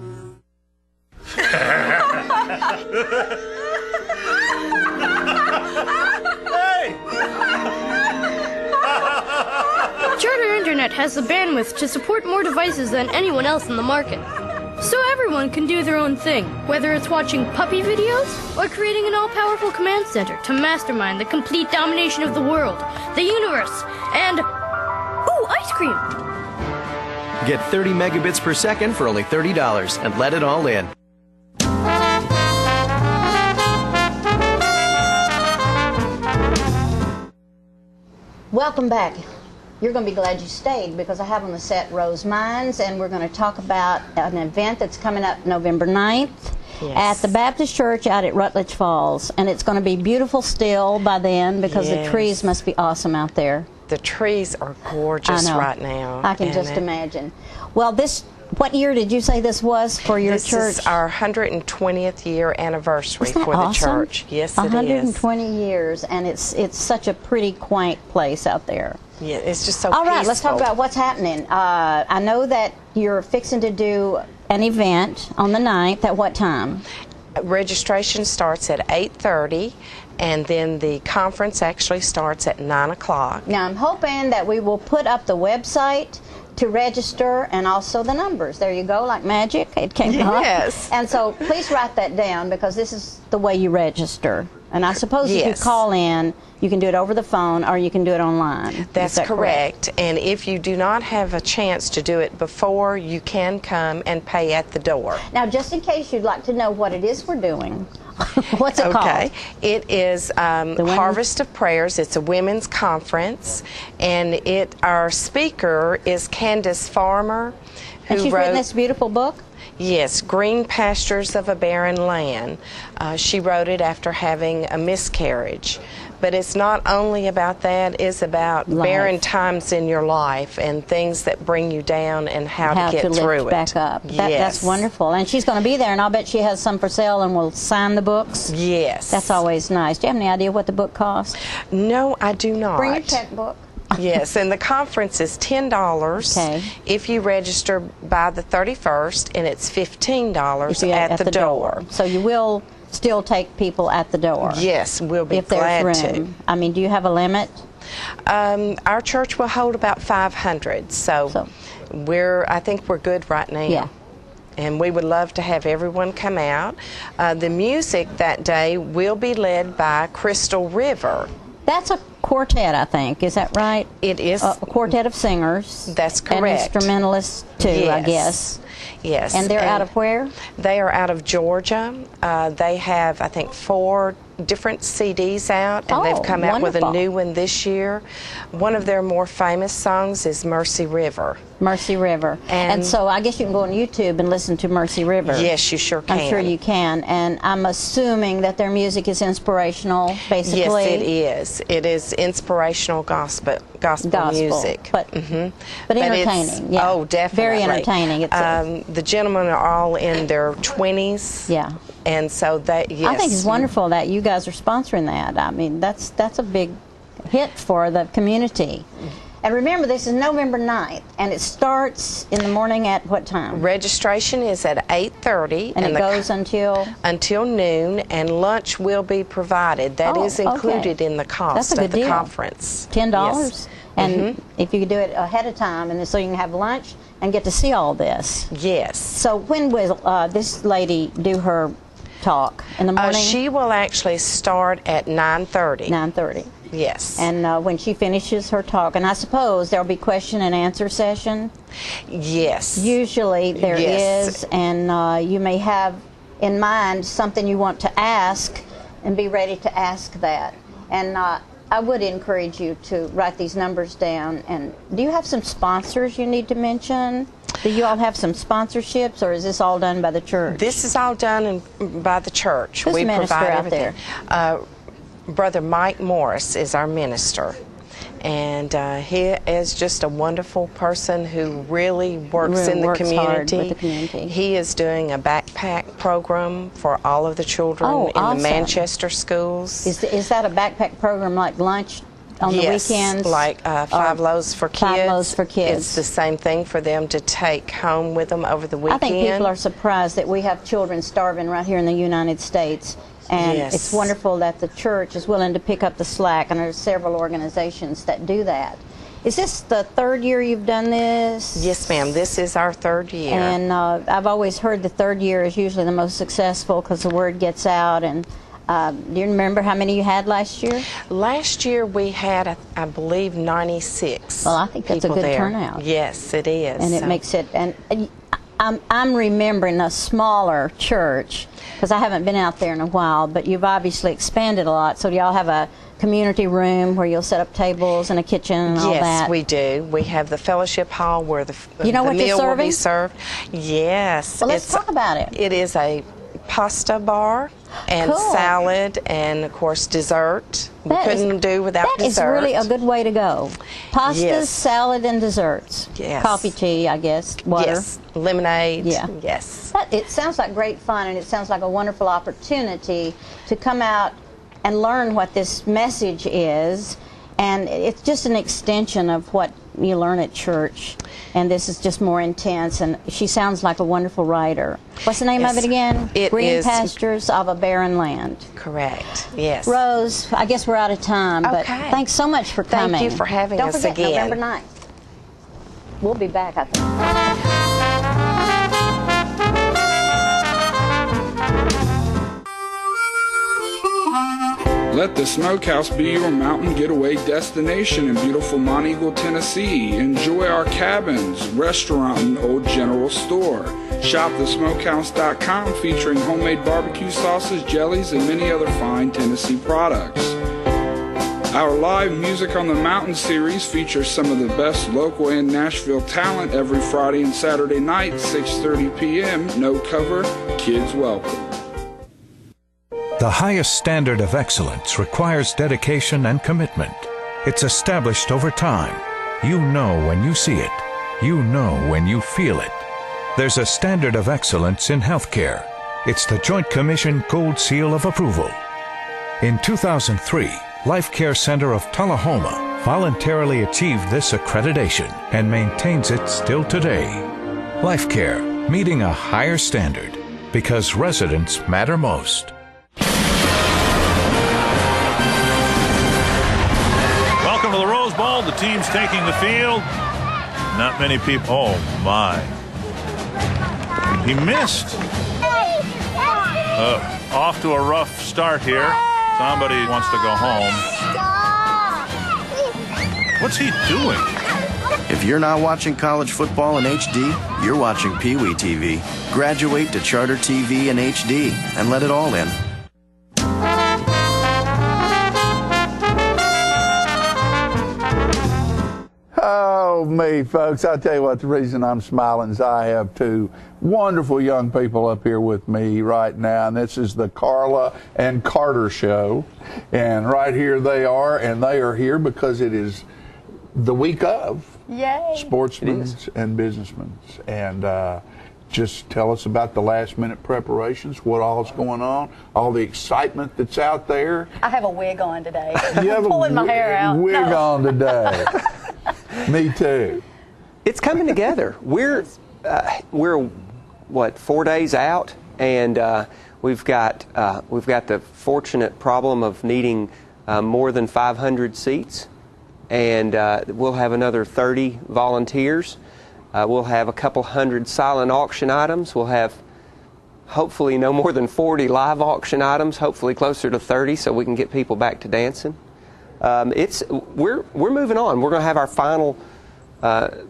Charter Internet has the bandwidth to support more devices than anyone else in the market. So everyone can do their own thing, whether it's watching puppy videos or creating an all-powerful command center to mastermind the complete domination of the world, the universe, and... ooh, ice cream! Get 30 megabits per second for only $30 and let it all in. Welcome back. You're going to be glad you stayed because I have on the set Rose Mines, and we're going to talk about an event that's coming up November 9th at the Baptist Church out at Rutledge Falls. And it's going to be beautiful still by then because the trees must be awesome out there. the trees are gorgeous I know. right now. I can and just imagine. Well, what year did you say this was for your church? This is our 120th year anniversary Isn't that for the awesome? church. Yes, it is. 120 years, and it's such a pretty quaint place out there. Yeah, it's just so All right, peaceful. let's talk about what's happening. I know that you're fixing to do an event on the 9th. At what time? Registration starts at 8:30, and then the conference actually starts at 9 o'clock. Now, I'm hoping that we will put up the website to register and also the numbers. There you go, like magic. It came up. Yes. And so please write that down, because this is the way you register. And I suppose if you Yes. call in, you can do it over the phone or you can do it online. That's Is that correct. And if you do not have a chance to do it before, you can come and pay at the door. Now, just in case you'd like to know what it is we're doing, what's it Okay. called? It is Harvest of Prayers. It's a women's conference, and our speaker is Candace Farmer, who And she's wrote written this beautiful book? Yes, Green Pastures of a Barren Land. She wrote it after having a miscarriage. But it's not only about that, it's about barren times in your life and things that bring you down and how to get lift through it. back up. That's Yes. wonderful. And she's going to be there, and I'll bet she has some for sale and will sign the books. Yes. That's always nice. Do you have any idea what the book costs? No, I do not. Bring your checkbook. Yes, and the conference is $10 if you register by the 31st, and it's $15 If you're at the door. So you will still take people at the door? Yes, we'll be if there's glad room. I mean, do you have a limit? Our church will hold about 500, so I think we're good right now. Yeah. And we would love to have everyone come out. The music that day will be led by Crystal River. That's a quartet, I think. Is that right? It is. A quartet of singers. That's correct. And instrumentalists, too, I guess. Yes. And they're out of where? They are out of Georgia. They have, I think, 4 different CDs out, and they've come out with a new one this year. One of their more famous songs is Mercy River. Mercy River. And so I guess you can go on YouTube and listen to Mercy River. Yes, you sure can. I'm sure you can. And I'm assuming that their music is inspirational, basically. Yes, it is. It is inspirational gospel music. But entertaining. Yeah. Oh, definitely. Very entertaining. The gentlemen are all in their 20s. Yeah. And so that, yes. I think it's wonderful that you guys are sponsoring that. I mean, that's a big hit for the community. And remember, this is November 9th, and it starts in the morning at what time? Registration is at 8:30. And it goes until? Until noon, and lunch will be provided. That is included in the cost of the conference. $10? Yes. And if you could do it ahead of time, and so you can have lunch and get to see all this. Yes. So when will this lady do her talk? In the morning? She will actually start at 9:30. 9:30. Yes. And when she finishes her talk, and I suppose there'll be question and answer session? Yes. Usually there is, and you may have in mind something you want to ask and be ready to ask that. And I would encourage you to write these numbers down. And do you have some sponsors you need to mention? Do you all have some sponsorships, or is this all done by the church? This is all done by the church. Who's we minister provide out everything. Brother Mike Morris is our minister. And he is just a wonderful person who really works in the community. Hard with the community. He is doing a backpack program for all of the children in the Manchester schools. Is that a backpack program like lunch on the weekends? Like 5 Loaves for Kids. 5 Loaves for Kids. It's the same thing for them to take home with them over the weekend. I think people are surprised that we have children starving right here in the United States. And it's wonderful that the church is willing to pick up the slack, and there's several organizations that do that. Is this the 3rd year you've done this? Yes, ma'am. This is our 3rd year. And I've always heard the 3rd year is usually the most successful because the word gets out. And do you remember how many you had last year? Last year we had, I believe, 96. Well, I think that's a good turnout. Yes, it is. And it makes it. And I'm remembering a smaller church because I haven't been out there in a while, but you've obviously expanded a lot. So do y'all have a community room where you'll set up tables and a kitchen and all that? Yes, we do. We have the fellowship hall where the what meal you're will serving? be served. Yes. Well, let's talk about it. It is a pasta bar and Cool. salad and, of course, dessert. We That is- couldn't do without That is dessert. really a good way to go. Pastas, Yes. salad, and desserts. Yes. Coffee, tea, I guess. Water. Yes. Lemonade. Yeah. Yes. It sounds like great fun, and it sounds like a wonderful opportunity to come out and learn what this message is. And it's just an extension of what you learn at church. And this is just more intense. And she sounds like a wonderful writer. What's the name Yes. of it again? It Green is- Pastures of a Barren Land. Correct. Yes. Rose, I guess we're out of time, but Okay. thanks so much for Thank coming. you for having Don't us forget, again. November 9th. We'll be back, I think. Let the Smokehouse be your mountain getaway destination in beautiful Monteagle, Tennessee. Enjoy our cabins, restaurant, and old general store. Shop thesmokehouse.com featuring homemade barbecue sauces, jellies, and many other fine Tennessee products. Our live Music on the Mountain series features some of the best local and Nashville talent every Friday and Saturday night, 6:30 p.m. No cover, kids welcome. The highest standard of excellence requires dedication and commitment. It's established over time. You know when you see it. You know when you feel it. There's a standard of excellence in healthcare. It's the Joint Commission Gold Seal of Approval. In 2003, Life Care Center of Tullahoma voluntarily achieved this accreditation and maintains it still today. Life Care, meeting a higher standard because residents matter most. Welcome to the Rose Bowl. The team's taking the field. Not many people. Oh, my. He missed. Off to a rough start here. Somebody wants to go home. What's he doing? If you're not watching college football in HD, you're watching Pee Wee TV. Graduate to Charter TV in HD and let it all in. Oh, me, folks. I tell you what, the reason I'm smiling is I have two wonderful young people up here with me right now, and this is the Carla and Carter Show. And right here they are, and they are here because it is the week of Sportsmen and Businessmen. And just tell us about the last-minute preparations, what all's going on, all the excitement that's out there. I have a wig on today. You have I'm pulling my hair out. wig No. on today. Me too. It's coming together. We're what, 4 days out, and we've got the fortunate problem of needing more than 500 seats, and we'll have another 30 volunteers. We'll have a couple hundred silent auction items. We'll have hopefully no more than 40 live auction items. Hopefully closer to 30, so we can get people back to dancing. We're moving on. We're going to have our final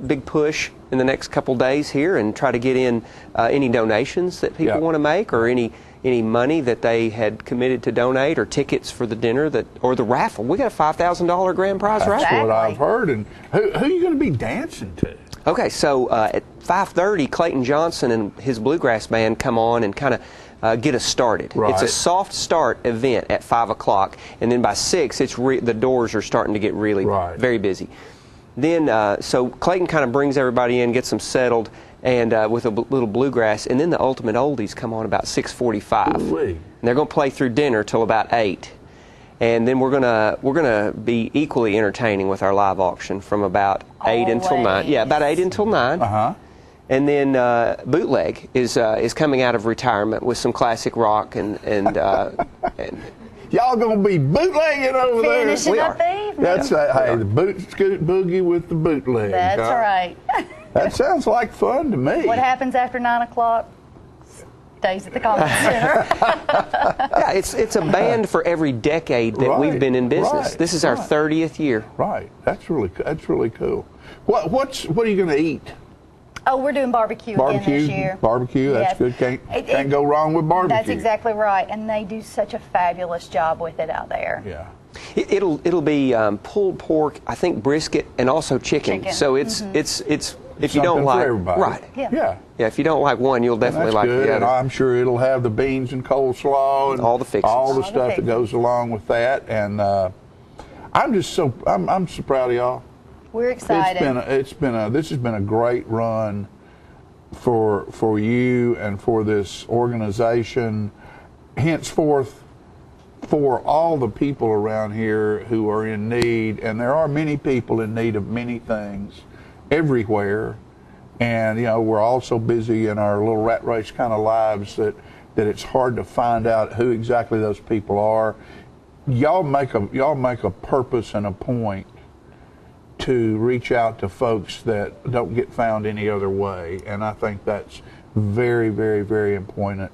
big push in the next couple days here, and try to get in any donations that people want to make, or any money that they had committed to donate, or tickets for the dinner or the raffle. We got a $5,000 grand prize raffle. That's what I've heard. And who are you going to be dancing to? Okay, so at 5:30, Clayton Johnson and his bluegrass band come on and kind of get us started. Right. It's a soft start event at 5 o'clock, and then by 6, the doors are starting to get really very busy. Then, so Clayton kind of brings everybody in, gets them settled, and with a little bluegrass, and then the Ultimate Oldies come on about 6:45. And they're going to play through dinner till about 8. And then we're gonna be equally entertaining with our live auction from about 8 until 9. Yeah, about 8 until 9. And then Bootleg is coming out of retirement with some classic rock and y'all gonna be bootlegging over there. Finishing up the evening. That's hey, the boot scoot boogie with the bootleg. That's right. That sounds like fun to me. What happens after 9 o'clock? Stays at the conference center. Yeah, it's a band for every decade that we've been in business. This is our 30th year. Right. That's really cool. What are you going to eat? Oh, we're doing barbecue again this year. Barbecue, that's good. Can't go wrong with barbecue. That's exactly right, and they do such a fabulous job with it out there. Yeah. It'll be pulled pork, I think brisket, and also chicken. So it's if you don't like, for everybody. right? Yeah. If you don't like one, you'll definitely That's like good. the And other. I'm sure it'll have the beans and coleslaw and all the fixings, all the stuff that goes along with that. And I'm so proud of y'all. We're excited. This has been a great run for you and for this organization. Henceforth, for all the people around here who are in need, and there are many people in need of many things everywhere, and we're all so busy in our little rat race kind of lives that it's hard to find out who exactly those people are. Y'all make a purpose and a point to reach out to folks that don't get found any other way, and I think that's very, very, very important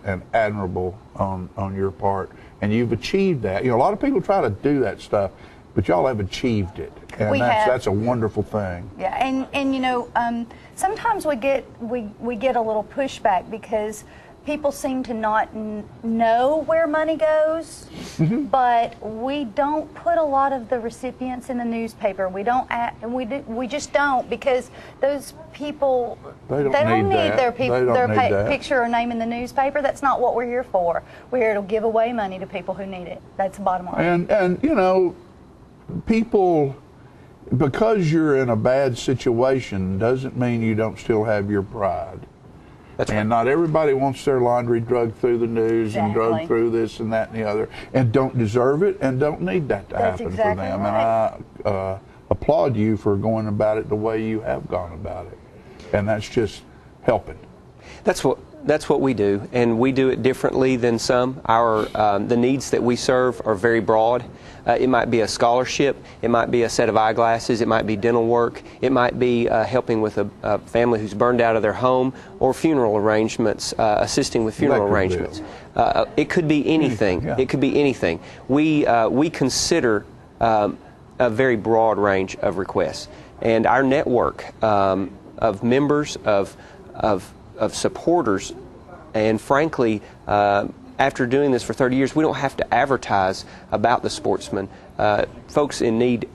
and admirable on your part, and you've achieved that. A lot of people try to do that stuff, but y'all have achieved it, and that's a wonderful thing. Yeah, and sometimes we get a little pushback because people seem to not know where money goes, but we don't put a lot of the recipients in the newspaper. We don't. We just don't, because those people they don't need their picture or name in the newspaper. That's not what we're here for. We're here to give away money to people who need it. That's the bottom line. And people, because you're in a bad situation doesn't mean you don't still have your pride. That's right. And not everybody wants their laundry dragged through the news and dragged through this and that and the other, and don't deserve it and don't need that to happen for them. Right. And I applaud you for going about it the way you have gone about it, and that's just helping. That's what we do, and we do it differently than some. The needs that we serve are very broad. It might be a scholarship, it might be a set of eyeglasses, it might be dental work, it might be helping with a family who's burned out of their home, or funeral arrangements, assisting with funeral arrangements. It could be anything. It could be anything. We consider a very broad range of requests, and our network of members, of supporters, and frankly, after doing this for 30 years, we don't have to advertise about the sportsman. Folks in need,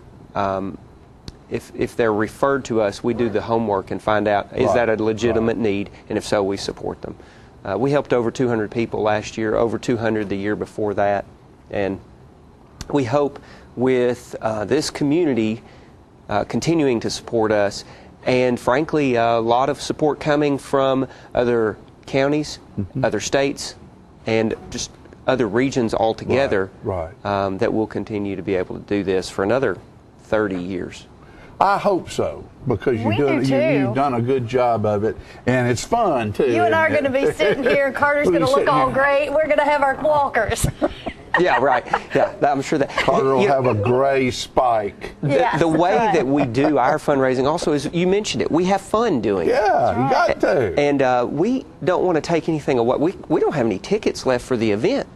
if they're referred to us, we do the homework and find out, is that a legitimate need, and if so, we support them. We helped over 200 people last year, over 200 the year before that, and we hope with this community continuing to support us, and frankly, a lot of support coming from other counties, other states, and just other regions altogether, that we'll continue to be able to do this for another 30 years. I hope so, because you've done a good job of it, and it's fun, too. You and I are going to be sitting here, Carter's going to look all great, we're going to have our walkers. Yeah, right. Yeah, I'm sure that Carter will have a gray spike. The way that we do our fundraising also is, you mentioned it, we have fun doing it. Yeah, you got to. And we don't want to take anything away. We don't have any tickets left for the event.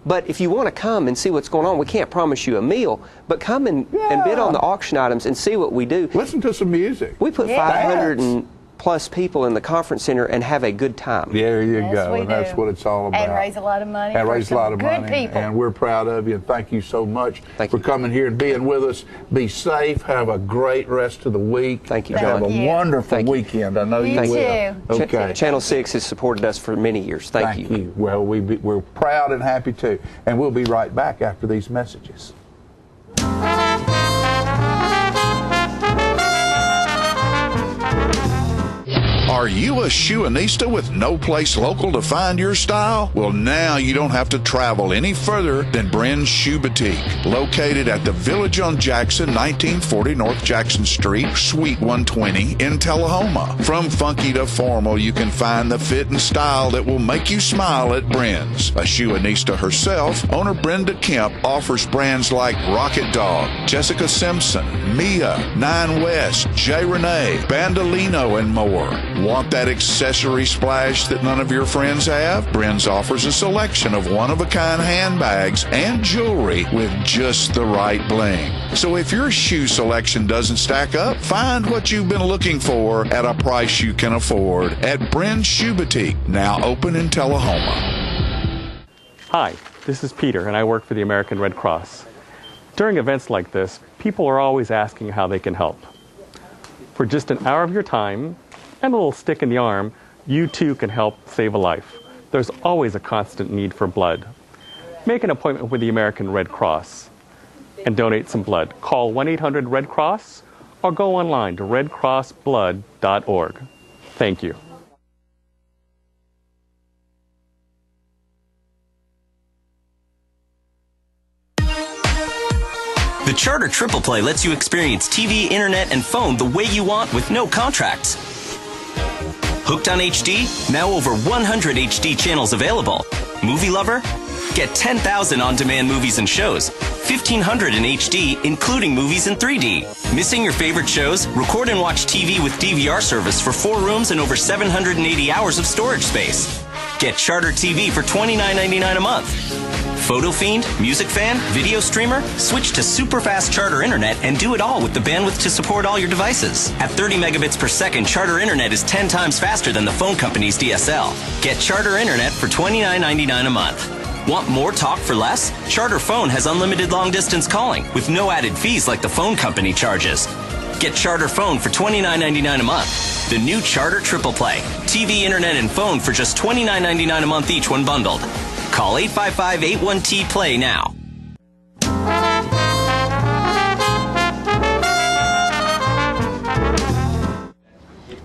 But if you want to come and see what's going on, we can't promise you a meal, but come and bid on the auction items and see what we do. Listen to some music. We put 500 and plus people in the conference center and have a good time. There you go, and that's what it's all about. And raise a lot of money. And raise a lot of money. People. And we're proud of you, and thank you so much for coming here and being with us. Be safe. Have a great rest of the week. Thank you, Have John. a wonderful weekend. I know you will. Okay. Channel 6 has supported us for many years. Thank you. Well, we're proud and happy too. And we'll be right back after these messages. Are you a shoeanista with no place local to find your style? Well, now you don't have to travel any further than Bren's Shoe Boutique, located at the Village on Jackson, 1940 North Jackson Street, Suite 120 in Tullahoma. From funky to formal, you can find the fit and style that will make you smile at Bren's. A shoeanista herself, owner Brenda Kemp offers brands like Rocket Dog, Jessica Simpson, Mia, Nine West, J. Renee, Bandolino, and more. Want that accessory splash that none of your friends have? Bren's offers a selection of one-of-a-kind handbags and jewelry with just the right bling. So if your shoe selection doesn't stack up, find what you've been looking for at a price you can afford at Bren's Shoe Boutique, now open in Tullahoma. Hi, this is Peter, and I work for the American Red Cross. During events like this, people are always asking how they can help. For just an hour of your time and a little stick in the arm, you too can help save a life. There's always a constant need for blood. Make an appointment with the American Red Cross and donate some blood. Call 1-800-RED-CROSS or go online to redcrossblood.org. Thank you. The Charter Triple Play lets you experience TV, internet, and phone the way you want with no contracts. Hooked on HD? Now over 100 HD channels available. Movie lover? Get 10,000 on-demand movies and shows. 1,500 in HD, including movies in 3D. Missing your favorite shows? Record and watch TV with DVR service for 4 rooms and over 780 hours of storage space. Get Charter TV for $29.99 a month. Photo fiend, music fan, video streamer? Switch to super fast Charter Internet and do it all with the bandwidth to support all your devices. At 30 megabits per second, Charter Internet is 10 times faster than the phone company's DSL. Get Charter Internet for $29.99 a month. Want more talk for less? Charter Phone has unlimited long-distance calling with no added fees like the phone company charges. Get Charter Phone for $29.99 a month. The new Charter Triple Play. TV, internet, and phone for just $29.99 a month each when bundled. Call 855-81-T-PLAY now.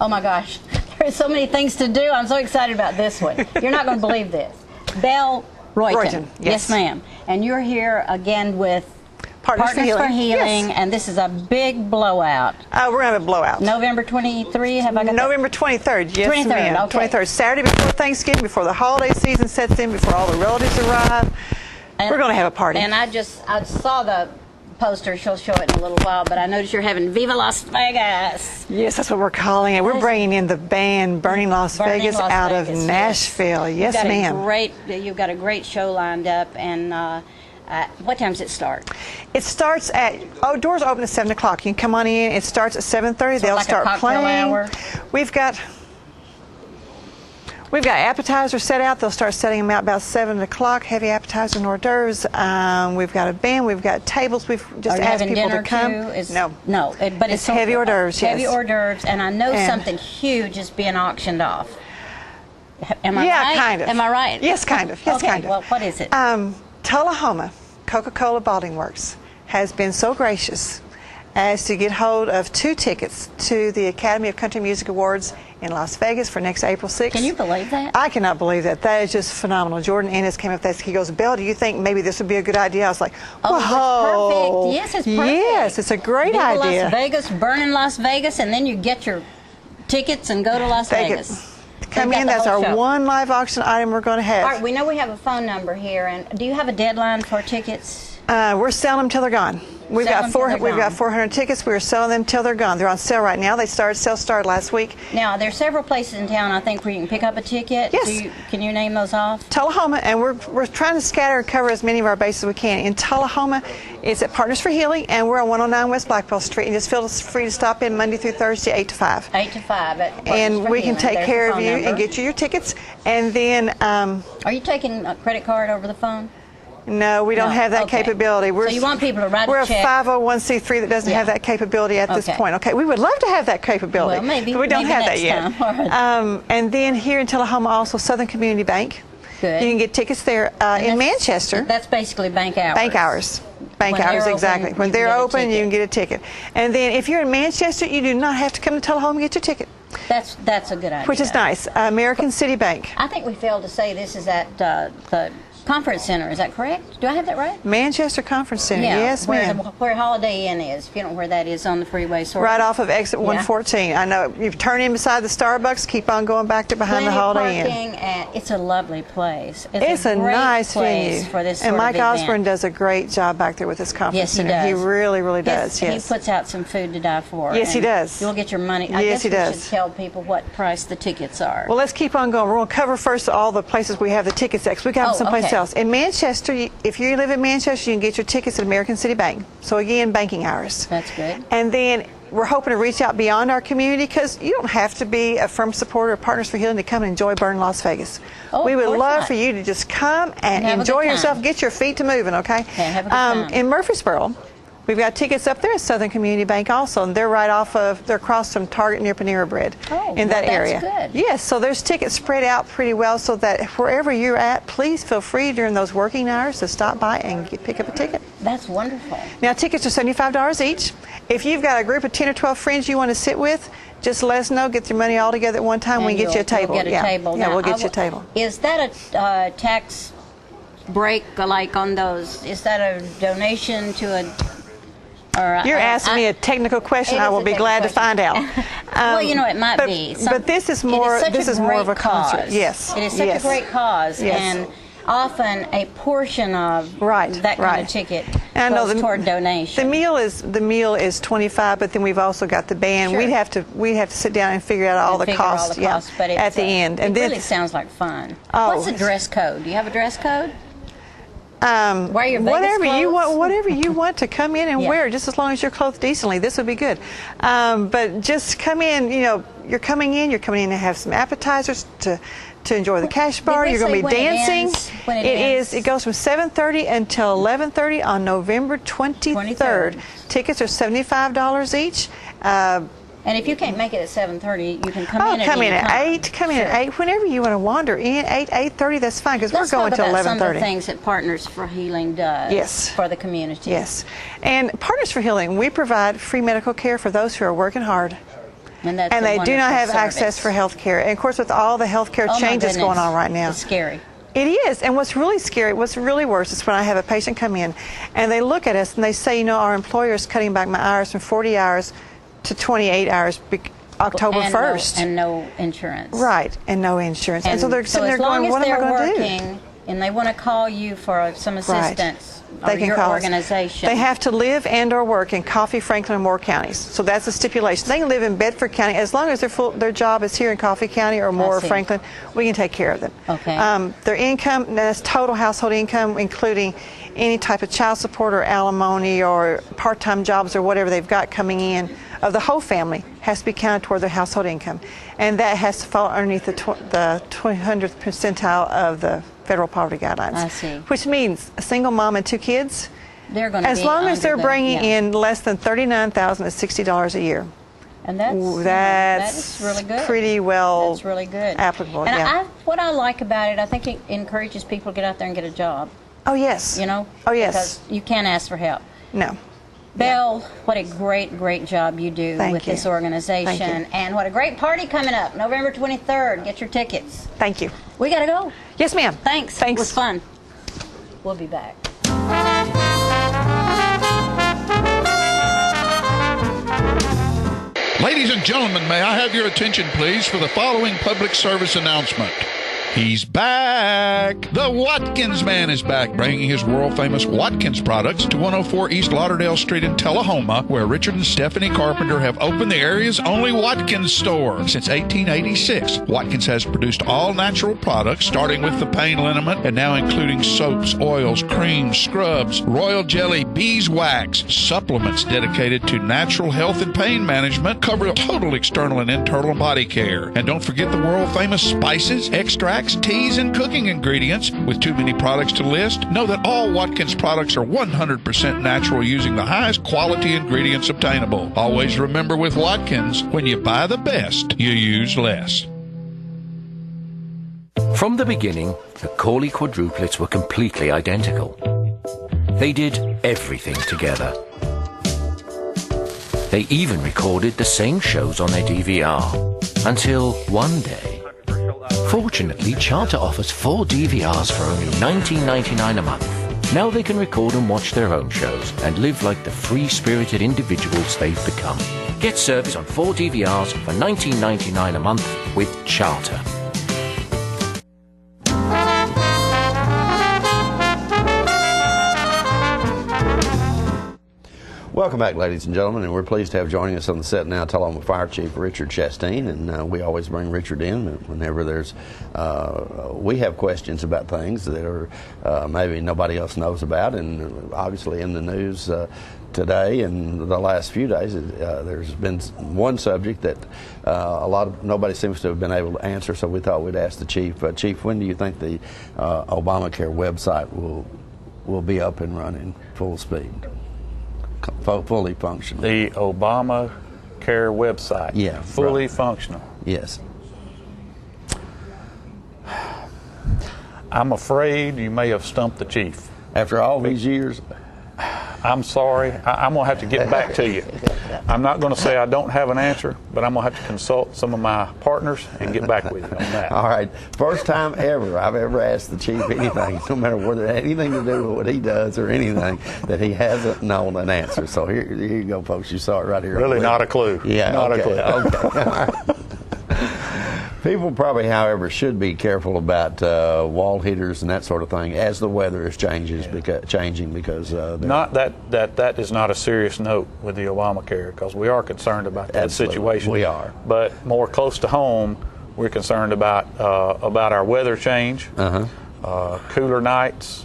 Oh my gosh, there's so many things to do. I'm so excited about this one. You're not going to believe this. Belle Royton. Yes, ma'am. And you're here again with Partners for Healing, and this is a big blowout. We're going to have a blowout. November 23, have I got November 23rd, yes 23rd, ma'am. okay. 23rd, Saturday before Thanksgiving, before the holiday season sets in, before all the relatives arrive. We're going to have a party. And I saw the poster. She'll show it in a little while, but I noticed you're having Viva Las Vegas. Yes, that's what we're calling it. We're bringing in the band Burning Las Vegas out of Nashville. Yes, ma'am. You've got a great show lined up, and what time does it start? It starts at, doors open at 7 o'clock. You can come on in. It starts at 7:30. They'll like start a cocktail playing. Hour. We've got appetizers set out. They'll start setting them out about 7 o'clock. Heavy appetizers and hors d'oeuvres. We've got a band. We've got tables. We've just asked people to come. No, but it's heavy hors d'oeuvres. Heavy hors d'oeuvres, and I know something huge is being auctioned off. Am I right? Yeah, kind of. Am I right? Yes, kind of. Yes, okay, kind of. Well, what is it? Tullahoma Coca-Cola Bottling Works has been so gracious as to get hold of 2 tickets to the Academy of Country Music Awards in Las Vegas for next April 6th. Can you believe that? I cannot believe that. That is just phenomenal. Jordan Ennis came up with that. He goes, Belle, do you think maybe this would be a good idea? I was like, whoa. Oh, it's perfect. Yes, it's perfect. Yes, it's a great idea. Las Vegas, burning Las Vegas, and then you get your tickets and go to Las Vegas. Come in. That's our one live auction item we're going to have. All right, we know we have a phone number here, and do you have a deadline for tickets? We're selling them till they're gone. We've got 400 tickets. We're selling them till they're gone. They're on sale right now. Sales started last week. Now, there's several places in town, I think, where you can pick up a ticket. Yes. Can you name those off? Tullahoma, and we're trying to scatter and cover as many of our bases as we can. In Tullahoma, it's at Partners for Healing, and we're on 109 West Blackwell Street. And just feel free to stop in Monday through Thursday, 8 to 5. 8 to 5 at Partners and for we can Healing. take care of you and get you your tickets. And then... are you taking a credit card over the phone? No, we don't have that capability. So you want people to write a check? We're a 501c3 that doesn't have that capability at this point. Okay, we would love to have that capability. Well, maybe. But we don't have that yet. Right. And then here in Tullahoma, also Southern Community Bank. Good. You can get tickets there. In Manchester. That's basically bank hours. Bank hours. Bank hours, exactly. When they're open, you can get a ticket. And then if you're in Manchester, you do not have to come to Tullahoma and get your ticket. That's a good idea. Which is nice. American City Bank. I think we failed to say this is at the Conference Center. Is that correct? Do I have that right? Manchester Conference Center. Yeah, yes, ma'am. Where Holiday Inn is. If you don't know where that is on the freeway. Right off of exit 114. I know. You turn in beside the Starbucks, keep on going back to behind the Holiday Inn. And it's a lovely place. It's a nice venue. For this and Mike Osborne event. does a great job back there with this conference center. Yes, he does. He really, really does. Yes. He puts out some food to die for. Yes, he does. You'll get your money. I guess he does. We should tell people what price the tickets are. Well, let's keep on going. We're going to cover first all the places we have the tickets at. We got them someplace else. In Manchester, if you live in Manchester, you can get your tickets at American City Bank. So again, banking hours. That's good. And then we're hoping to reach out beyond our community because you don't have to be a firm supporter of Partners for Healing to come and enjoy Burning Las Vegas. We would love for you to just come and enjoy yourself, get your feet to moving, okay? Have a good time. In Murfreesboro, We've got tickets up there at Southern Community Bank also, and they're they're across from Target near Panera Bread in that area. That's good. Yes, so there's tickets spread out pretty well so that wherever you're at, please feel free during those working hours to stop by and pick up a ticket. That's wonderful. Now, tickets are $75 each. If you've got a group of 10 or 12 friends you want to sit with, just let us know, get your money all together at one time, we get you a table. You'll get a table. Yeah, Now, we'll get you a table. Is that a tax break like on those? Is that a donation to a... You're asking me a technical question. I will be glad to find out. Well, you know, it might be. But this is more. This is more of a concert. Cause. Yes. It is such a great cause, and often a portion of that kind of ticket goes toward donation. The meal is $25, but then we've also got the band. Sure. We'd have to sit down and figure out all the costs. But at the end, and it really sounds like fun. What's the dress code? Do you have a dress code? Wear your whatever you want to come in and wear, just as long as you're clothed decently. This would be good. But just come in. You know, you're coming in to have some appetizers to enjoy the cash bar. You're going to be dancing. It goes from 7:30 until 11:30 on November 23rd. Tickets are $75 each. And if you can't make it at 7:30, you can come in. Come in at 8. Come in at 8. Whenever you want to wander in, 8:30. That's fine because we're going till 11:30. Let's talk about some of the things that Partners for Healing does for the community. Yes, and Partners for Healing, we provide free medical care for those who are working hard. And they do not have access for health care. And of course, with all the health care changes going on right now, it's scary. It is, and what's really scary, what's really worse is when I have a patient come in and they look at us and they say, you know, our employer is cutting back my hours from 40 hours to 28 hours October 1st. And no insurance. Right, and no insurance. And so they're sitting there going, what am I going to do? And they want to call you for some assistance. They can call organization. They have to live and or work in Coffee, Franklin, and Moore counties. So that's a stipulation. They can live in Bedford County as long as their job is here in Coffee County or Moore or Franklin. We can take care of them. Okay. Their income, that's total household income, including any type of child support or alimony or part-time jobs or whatever they've got coming in of the whole family has to be counted toward their household income, and that has to fall underneath the 200th percentile of the federal poverty guidelines. I see. Which means a single mom and 2 kids, they're going to as long as they're bringing in less than $39,060 a year. And that's really good. Pretty well. That's really good. Applicable. And what I like about it, I think it encourages people to get out there and get a job. Oh yes. You know. Oh yes. Because you can't ask for help. No. Belle, what a great job you do with this organization. And what a great party coming up, November 23rd. Get your tickets. Thank you. We got to go. Yes, ma'am. Thanks. It was fun. We'll be back. Ladies and gentlemen, may I have your attention, please, for the following public service announcement. He's back! The Watkins Man is back, bringing his world-famous Watkins products to 104 East Lauderdale Street in Tullahoma, where Richard and Stephanie Carpenter have opened the area's only Watkins store. Since 1886, Watkins has produced all-natural products, starting with the pain liniment and now including soaps, oils, creams, scrubs, royal jelly, beeswax, supplements dedicated to natural health and pain management, cover total external and internal body care. And don't forget the world-famous spices, extracts, teas, and cooking ingredients. With too many products to list, know that all Watkins products are 100% natural, using the highest quality ingredients obtainable. Always remember, with Watkins, when you buy the best, you use less. From the beginning, the Corley quadruplets were completely identical. They did everything together. They even recorded the same shows on their DVR. Until one day, fortunately, Charter offers 4 DVRs for only $19.99 a month. Now they can record and watch their own shows and live like the free-spirited individuals they've become. Get service on 4 DVRs for $19.99 a month with Charter. Welcome back, ladies and gentlemen, and we're pleased to have joining us on the set now Tullahoma Fire Chief Richard Chastain, and we always bring Richard in whenever there's we have questions about things that are maybe nobody else knows about, and obviously in the news today and the last few days there's been one subject that nobody seems to have been able to answer, so we thought we'd ask the Chief. Chief, when do you think the Obamacare website will be up and running full speed? fully functional. The Obamacare website. Yeah, fully right. functional. Yes. I'm afraid you may have stumped the chief. After all these years? I'm sorry. I'm going to have to get back to you. I'm not going to say I don't have an answer, but I'm going to have to consult some of my partners and get back with you on that. All right. First time ever I've ever asked the chief anything, no matter whether it had anything to do with what he does or anything, that he hasn't known an answer. So here you go, folks. You saw it right here. Really not a clue. Yeah. Not okay. a clue. Okay. All right. People probably, however, should be careful about wall heaters and that sort of thing as the weather is changing because not that is not a serious note with the Obamacare, because we are concerned about that situation. We are, but more close to home, we're concerned about our weather change, cooler nights,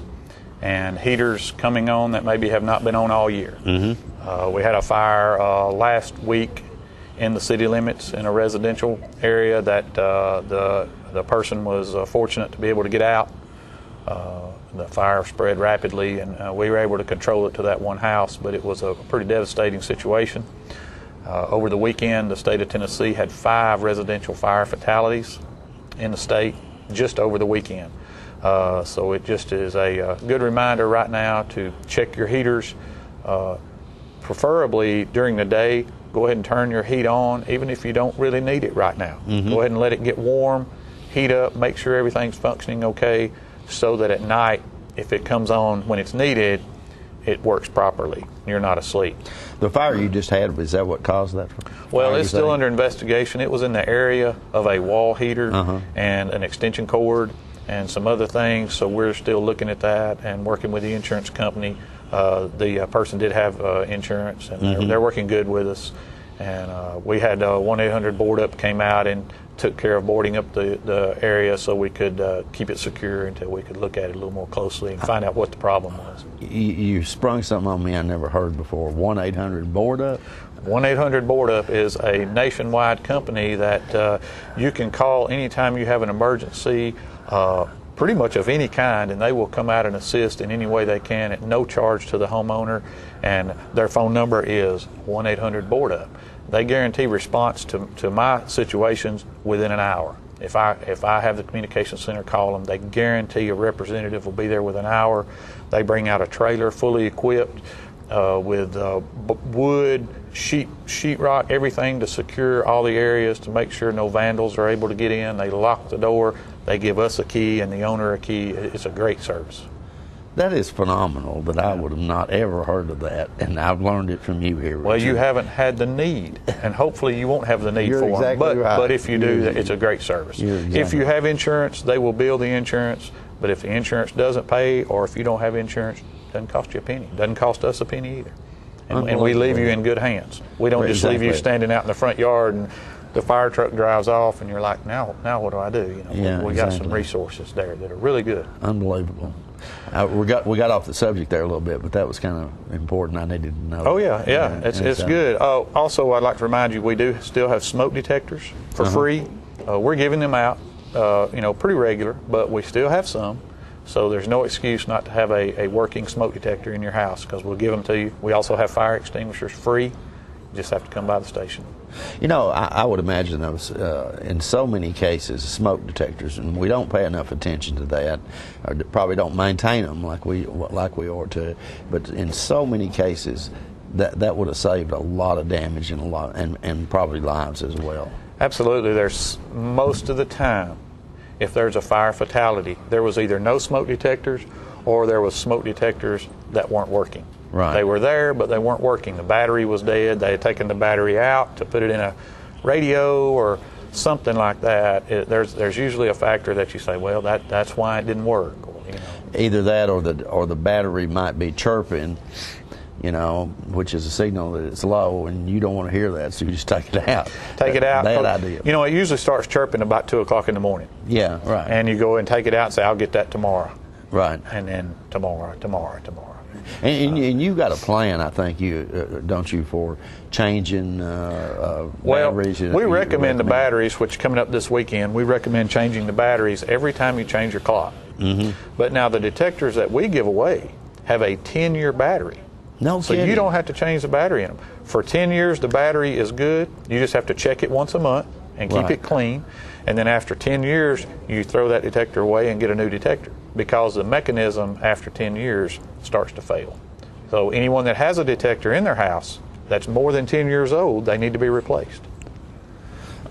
and heaters coming on that maybe have not been on all year. We had a fire last week in the city limits in a residential area that the person was fortunate to be able to get out. The fire spread rapidly, and we were able to control it to that one house, but it was a pretty devastating situation. Over the weekend, the state of Tennessee had 5 residential fire fatalities in the state just over the weekend. So it just is a good reminder right now to check your heaters, preferably during the day. Go ahead and turn your heat on, even if you don't really need it right now. Go ahead and let it get warm, heat up, make sure everything's functioning okay, so that at night, if it comes on when it's needed, it works properly. You're not asleep. The fire you just had, is that what caused that? Well, it's still under investigation. It was in the area of a wall heater and an extension cord and some other things, so we're still looking at that and working with the insurance company. The person did have insurance, and they're working good with us. And we had 1-800-BOARD-UP came out and took care of boarding up the area so we could keep it secure until we could look at it a little more closely and find out what the problem was. You sprung something on me I never heard before. 1-800-BOARD-UP? 1-800-BOARD-UP is a nationwide company that you can call anytime you have an emergency, pretty much of any kind, and they will come out and assist in any way they can at no charge to the homeowner. And their phone number is 1-800-BOARD-UP. They guarantee response to my situations within an hour. If I have the communication center call them, they guarantee a representative will be there within an hour. They bring out a trailer fully equipped with wood, sheetrock, everything to secure all the areas to make sure no vandals are able to get in. They lock the door. They give us a key and the owner a key. It's a great service. That is phenomenal that I would have not ever heard of that, and I've learned it from you here, Richard. Well, you haven't had the need, and hopefully you won't have the need You're for exactly them. right. But if you do, it's a great service. Exactly if you have insurance, they will bill the insurance, but if the insurance doesn't pay, or if you don't have insurance, it doesn't cost you a penny. It doesn't cost us a penny either. And we leave you in good hands. We don't just leave you standing out in the front yard and the fire truck drives off and you're like, now what do I do? We got some resources there that are really good. Unbelievable. We got off the subject there a little bit, but that was kind of important. I needed to know. Oh yeah. It's good. Also, I'd like to remind you, we do still have smoke detectors for free. We're giving them out, pretty regular, but we still have some. So there's no excuse not to have a working smoke detector in your house, because we'll give them to you. We also have fire extinguishers free. You just have to come by the station. I would imagine those in so many cases, smoke detectors, and we don't pay enough attention to that, or probably don't maintain them like we ought to. But in so many cases, that would have saved a lot of damage and probably lives as well. Absolutely. There's most of the time, if there's a fire fatality, there was either no smoke detectors or there was smoke detectors that weren't working. Right. They were there, but they weren't working. The battery was dead. They had taken the battery out to put it in a radio or something like that. There's usually a factor that you say, well, that's why it didn't work. Either that or the battery might be chirping, which is a signal that it's low, and you don't want to hear that, so you just take it out. Take it out. Bad idea. It usually starts chirping about 2 o'clock in the morning. Yeah, right. And you go and take it out and say, I'll get that tomorrow. Right. And then tomorrow. And you got a plan, I think, don't you, for changing batteries? We recommend the batteries, which coming up this weekend, we recommend changing the batteries every time you change your clock. But now the detectors that we give away have a 10-year battery. No So kidding. you don't have to change the battery in them. For 10 years, the battery is good. You just have to check it once a month and keep Right. it clean. And then after 10 years, you throw that detector away and get a new detector, because the mechanism after 10 years starts to fail. So anyone that has a detector in their house that's more than 10 years old, they need to be replaced.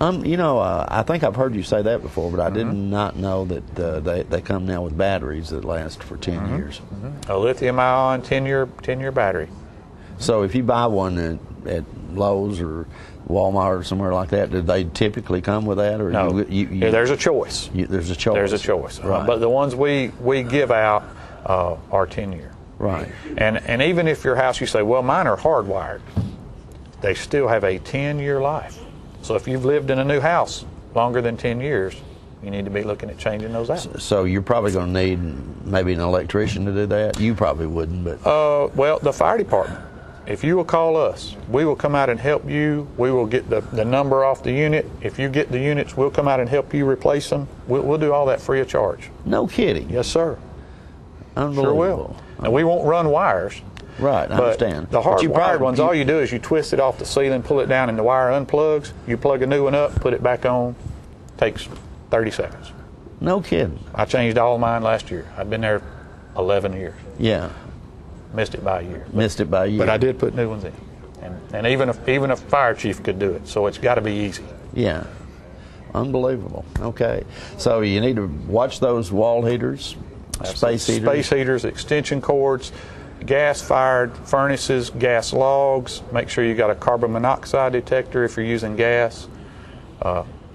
I think I've heard you say that before, but I did Mm-hmm. not know that they come now with batteries that last for 10 years. A lithium-ion 10-year battery. So if you buy one at Lowe's or Walmart or somewhere like that, do they typically come with that? Or No. you, There's a choice. There's a choice. There's a choice. Right. But the ones we give out are 10-year. Right. And even if your house, you say, well, mine are hardwired, they still have a 10-year life. So if you've lived in a new house longer than 10 years, you need to be looking at changing those out. So you're probably going to need maybe an electrician to do that. You probably wouldn't, but Well, the fire department. If you will call us, we will come out and help you. We will get the number off the unit. If you get the units, we'll come out and help you replace them. We'll do all that free of charge. No kidding. Yes, sir. Unbelievable. Sure will. And we won't run wires. Right, I But understand. the But you hardwired probably- ones, all you do is you twist it off the ceiling, pull it down, and the wire unplugs. You plug a new one up, put it back on. Takes 30 seconds. No kidding. I changed all mine last year. I've been there 11 years. Yeah. Missed it by a year. Missed it by a year. But I did put new ones in. And even a fire chief could do it. So it's got to be easy. Yeah. Unbelievable. Okay. So you need to watch those wall heaters, space heaters. Space heaters, extension cords, gas-fired furnaces, gas logs. Make sure you got a carbon monoxide detector if you're using gas.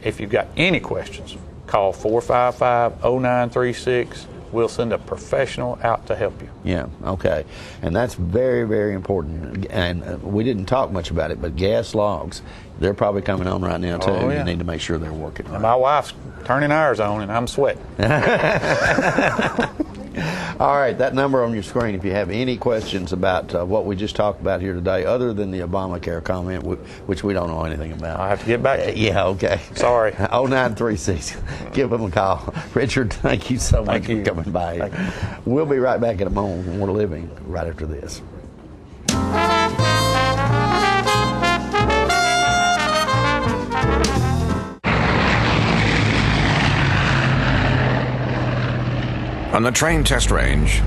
If you've got any questions, call 455-0936. We'll send a professional out to help you. Yeah, okay. And that's very, very important. And we didn't talk much about it, but gas logs, they're probably coming on right now, too. Oh, yeah. You need to make sure they're working right. And my wife's turning ours on, and I'm sweating. All right, that number on your screen, if you have any questions about what we just talked about here today, other than the Obamacare comment, which we don't know anything about. I have to get back to you. Yeah, okay. Sorry. 0936. Give them a call. Richard, thank you so much for coming by. We'll be right back in a moment with more living right after this. On the train test range,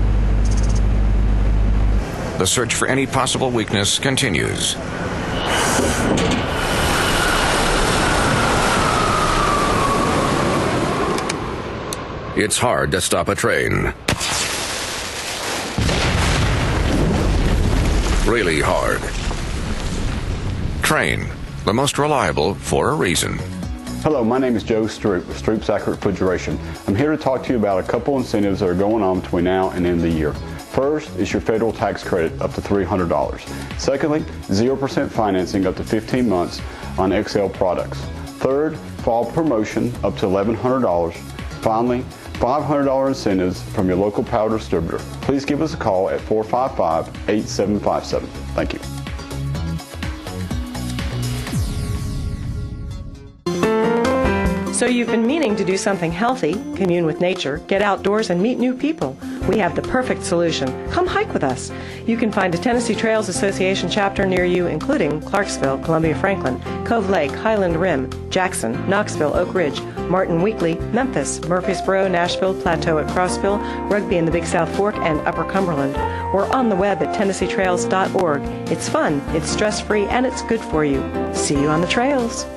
the search for any possible weakness continues. It's hard to stop a train. Really hard. Train, the most reliable for a reason. Hello, my name is Joe Stroop with Stroop's Accurate Refrigeration. I'm here to talk to you about a couple incentives that are going on between now and end of the year. First is your federal tax credit up to $300. Secondly, 0% financing up to 15 months on XL products. Third, fall promotion up to $1,100. Finally, $500 incentives from your local power distributor. Please give us a call at 455-8757. Thank you. So you've been meaning to do something healthy, commune with nature, get outdoors, and meet new people. We have the perfect solution. Come hike with us. You can find a Tennessee Trails Association chapter near you, including Clarksville, Columbia Franklin, Cove Lake, Highland Rim, Jackson, Knoxville, Oak Ridge, Martin Weakley, Memphis, Murfreesboro, Nashville, Plateau at Crossville, Rugby in the Big South Fork, and Upper Cumberland. We're on the web at TennesseeTrails.org. It's fun, it's stress-free, and it's good for you. See you on the trails.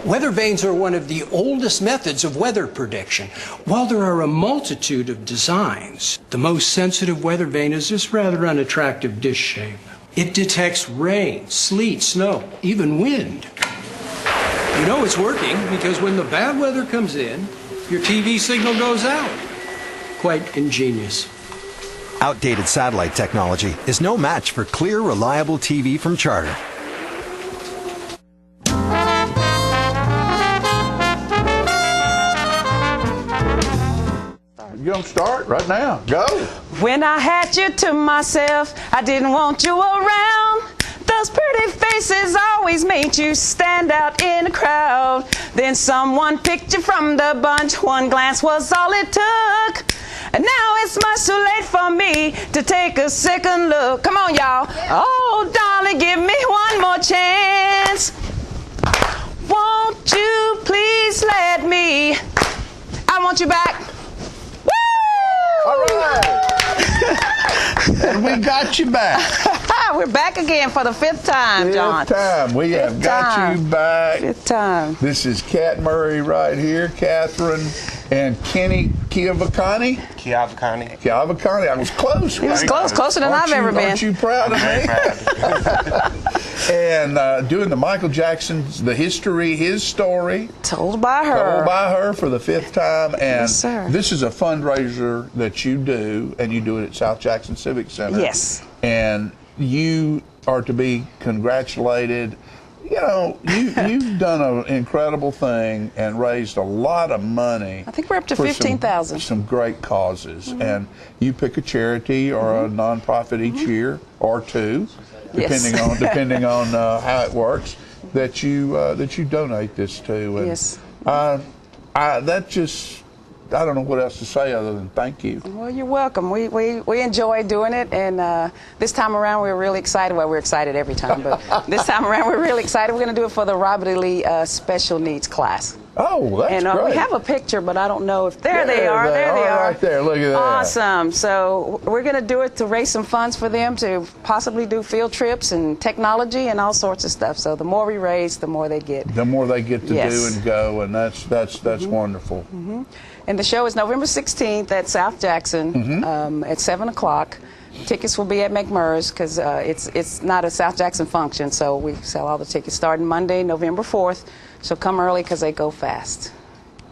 Weather vanes are one of the oldest methods of weather prediction. While there are a multitude of designs, the most sensitive weather vane is this rather unattractive dish shape. It detects rain, sleet, snow, even wind. You know it's working because when the bad weather comes in, your TV signal goes out. Quite ingenious. Outdated satellite technology is no match for clear, reliable TV from Charter. You gonna start right now? Go. When I had you to myself, I didn't want you around. Those pretty faces always made you stand out in a crowd. Then someone picked you from the bunch. One glance was all it took. And now it's much too late for me to take a second look. Come on, y'all. Oh, darling, give me one more chance. Won't you please let me? I want you back. Woo! All right. And we got you back. We're back again for the 5th time, John. 5th time. We have got you back. 5th time. This is Cat Murray right here, Catherine and Kenny Chiavacani. Chiavacani. I was close. He was close, closer than I've ever been. Aren't you proud of me? And doing the Michael Jackson's, the history, his story. Told by her. Told by her for the 5th time. And yes, sir. This is a fundraiser that you do, and you do it at South Jackson Civic Center. Yes. And you are to be congratulated. You know, you've done an incredible thing and raised a lot of money. I think we're up to 15,000. Some great causes, and you pick a charity or a nonprofit each year or two, depending on how it works, that you donate this to. And, yes. I don't know what else to say other than thank you. Well, you're welcome. We enjoy doing it, and this time around we're really excited. Well, we're excited every time, but this time around we're really excited. We're going to do it for the Robert E. Lee special needs class. Oh, that's and, great. We have a picture, but I don't know if there they are. There they are. Right there. Look at that. Awesome. So we're going to do it to raise some funds for them to possibly do field trips and technology and all sorts of stuff. So the more we raise, the more they get. The more they get to do and go, and that's wonderful. Mm-hmm. And the show is November 16th at South Jackson at 7 o'clock. Tickets will be at McMurray's because it's not a South Jackson function, so we sell all the tickets starting Monday, November 4th. So come early because they go fast.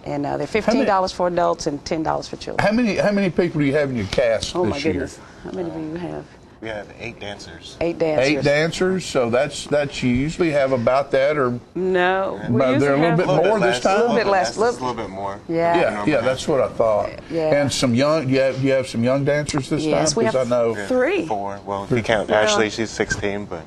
And they're $15 for adults and $10 for children. How many people do you have in your cast this year? Oh, my goodness. How many do you have? We have 8 dancers. 8 dancers. 8 dancers, so that's you usually have about that, or no? They're a little bit more this time. A little bit less. This is a little bit more. Yeah. Yeah, that's what I thought. Yeah. And some young. You have some young dancers this time. Yes, we have I know 3. 4. Well, if you count Ashley, she's 16, but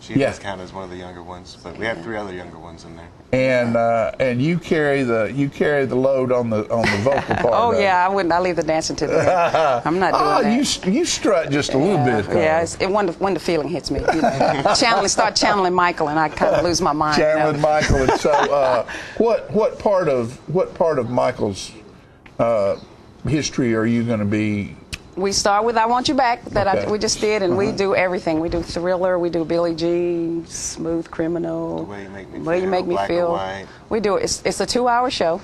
she does count as one of the younger ones. But we have 3 other younger ones in there. And you carry the load on the vocal part. Oh yeah, I leave the dancing to them. I'm not doing that. You strut just a little bit. Though. Yeah, when the feeling hits me, start channeling Michael, and I kind of lose my mind. Channeling Michael, and so what part of Michael's history are you going to be? We start with "I Want You Back" that we just did, and we do everything. We do Thriller, we do Billie Jean, Smooth Criminal, The Way You Make Me Feel, Black or White. We do it. It's a 2-hour show,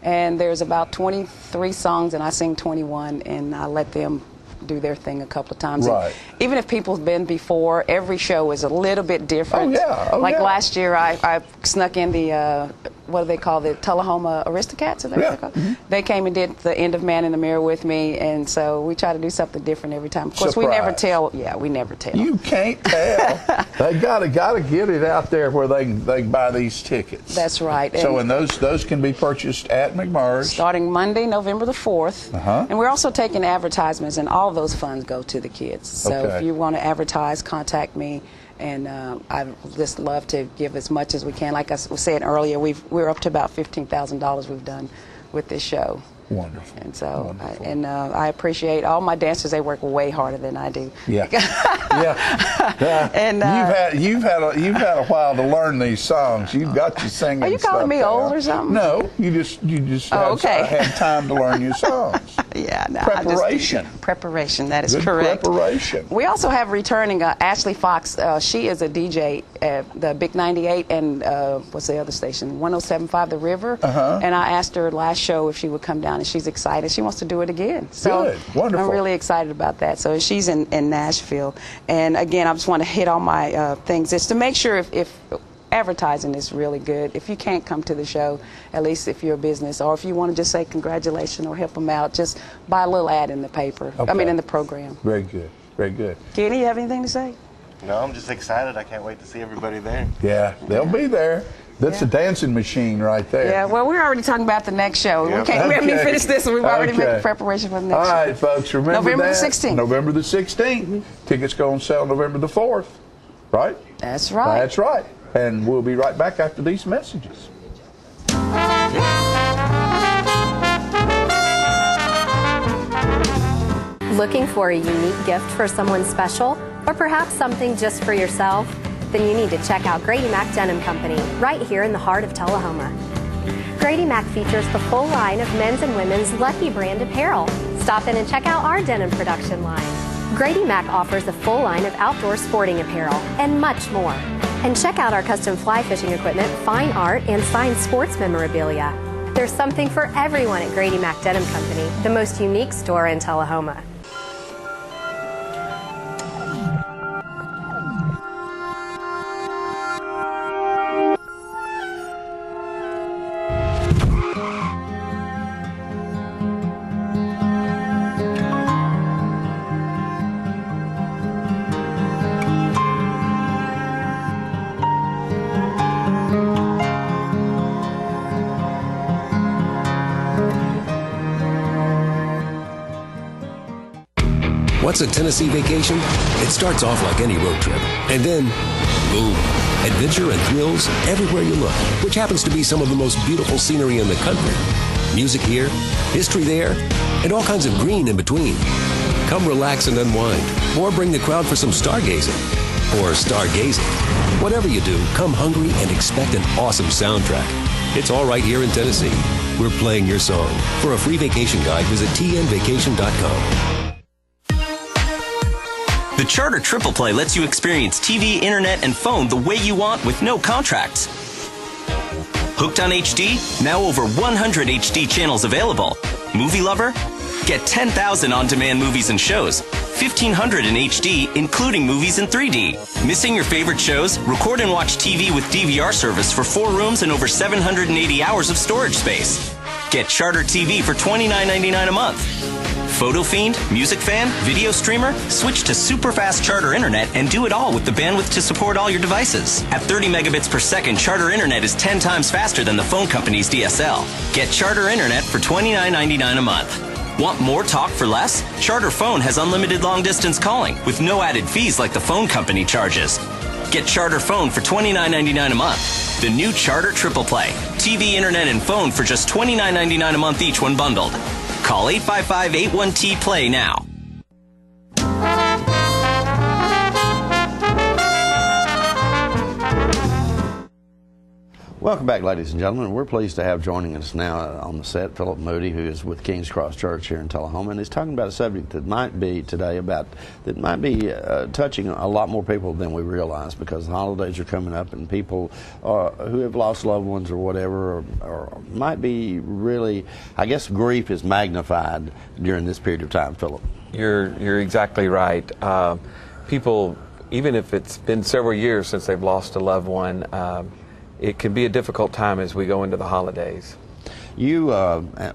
and there's about 23 songs, and I sing 21, and I let them do their thing a couple of times. Right. And even if people have been before, every show is a little bit different. Last year, I snuck in the what do they call the Tullahoma Aristocats? They came and did the end of Man in the Mirror with me, and so we try to do something different every time. Of course, we never tell. Yeah, we never tell. You can't tell. They gotta get it out there where they can buy these tickets. That's right. So and those can be purchased at McMurray's starting Monday, November the 4th. And we're also taking advertisements, and all those funds go to the kids. So if you want to advertise, contact me. And I just love to give as much as we can. Like I was saying earlier, we're up to about $15,000 we've done with this show. Wonderful. And so, I appreciate all my dancers. They work way harder than I do. Yeah. And you've had a while to learn these songs. You've got your singing. Are you calling me old or something? No, you just had time to learn your songs. Preparation. Preparation. That is correct. Preparation. We also have returning Ashley Fox. She is a DJ at the Big 98 and what's the other station? 107.5 The River. And I asked her last show if she would come down, and she's excited. She wants to do it again. So good. Wonderful. I'm really excited about that. So she's in Nashville. And again, I just want to hit all my things just to make sure if advertising is really good. If you can't come to the show, at least if you're a business, or if you want to just say congratulations or help them out, just buy a little ad in the paper. I mean, in the program. Very good. Very good. Kenny, you have anything to say? No, I'm just excited. I can't wait to see everybody there. Yeah, they'll be there. That's a dancing machine right there. Yeah, well, we're already talking about the next show. We can't let me finish this, and we've already made preparation for the next show. All right, folks, remember November that. the 16th. November the 16th. Tickets go on sale November the 4th, right? That's right. That's right. And we'll be right back after these messages. Looking for a unique gift for someone special, or perhaps something just for yourself? Then you need to check out Grady Mac Denim Company, right here in the heart of Tullahoma. Grady Mac features the full line of men's and women's Lucky brand apparel. Stop in and check out our denim production line. Grady Mac offers a full line of outdoor sporting apparel and much more. And check out our custom fly fishing equipment, fine art, and signed sports memorabilia. There's something for everyone at Grady Mac Denim Company, the most unique store in Tullahoma. What's a Tennessee vacation? It starts off like any road trip, and then, boom, adventure and thrills everywhere you look, which happens to be some of the most beautiful scenery in the country. Music here, history there, and all kinds of green in between. Come relax and unwind, or bring the crowd for some stargazing, or stargazing. Whatever you do, come hungry and expect an awesome soundtrack. It's all right here in Tennessee. We're playing your song. For a free vacation guide, visit tnvacation.com. The Charter Triple Play lets you experience TV, internet, and phone the way you want with no contracts. Hooked on HD? Now over 100 HD channels available. Movie lover? Get 10,000 on-demand movies and shows. 1,500 in HD, including movies in 3D. Missing your favorite shows? Record and watch TV with DVR service for 4 rooms and over 780 hours of storage space. Get Charter TV for $29.99 a month. Photo fiend, music fan, video streamer? Switch to super fast Charter Internet and do it all with the bandwidth to support all your devices. At 30 megabits per second, Charter Internet is 10 times faster than the phone company's DSL. Get Charter Internet for $29.99 a month. Want more talk for less? Charter Phone has unlimited long-distance calling with no added fees like the phone company charges. Get Charter Phone for $29.99 a month. The new Charter Triple Play. TV, internet, and phone for just $29.99 a month each when bundled. Call 855-81-T-PLAY now. Welcome back, ladies and gentlemen. We're pleased to have joining us now on the set Philip Moody, who is with King's Cross Church here in Tullahoma, and he's talking about a subject that might be touching a lot more people than we realize, because the holidays are coming up and people who have lost loved ones or whatever, or might be really, I guess, grief is magnified during this period of time. Philip, you're exactly right. People, even if it's been several years since they've lost a loved one, it can be a difficult time as we go into the holidays. You,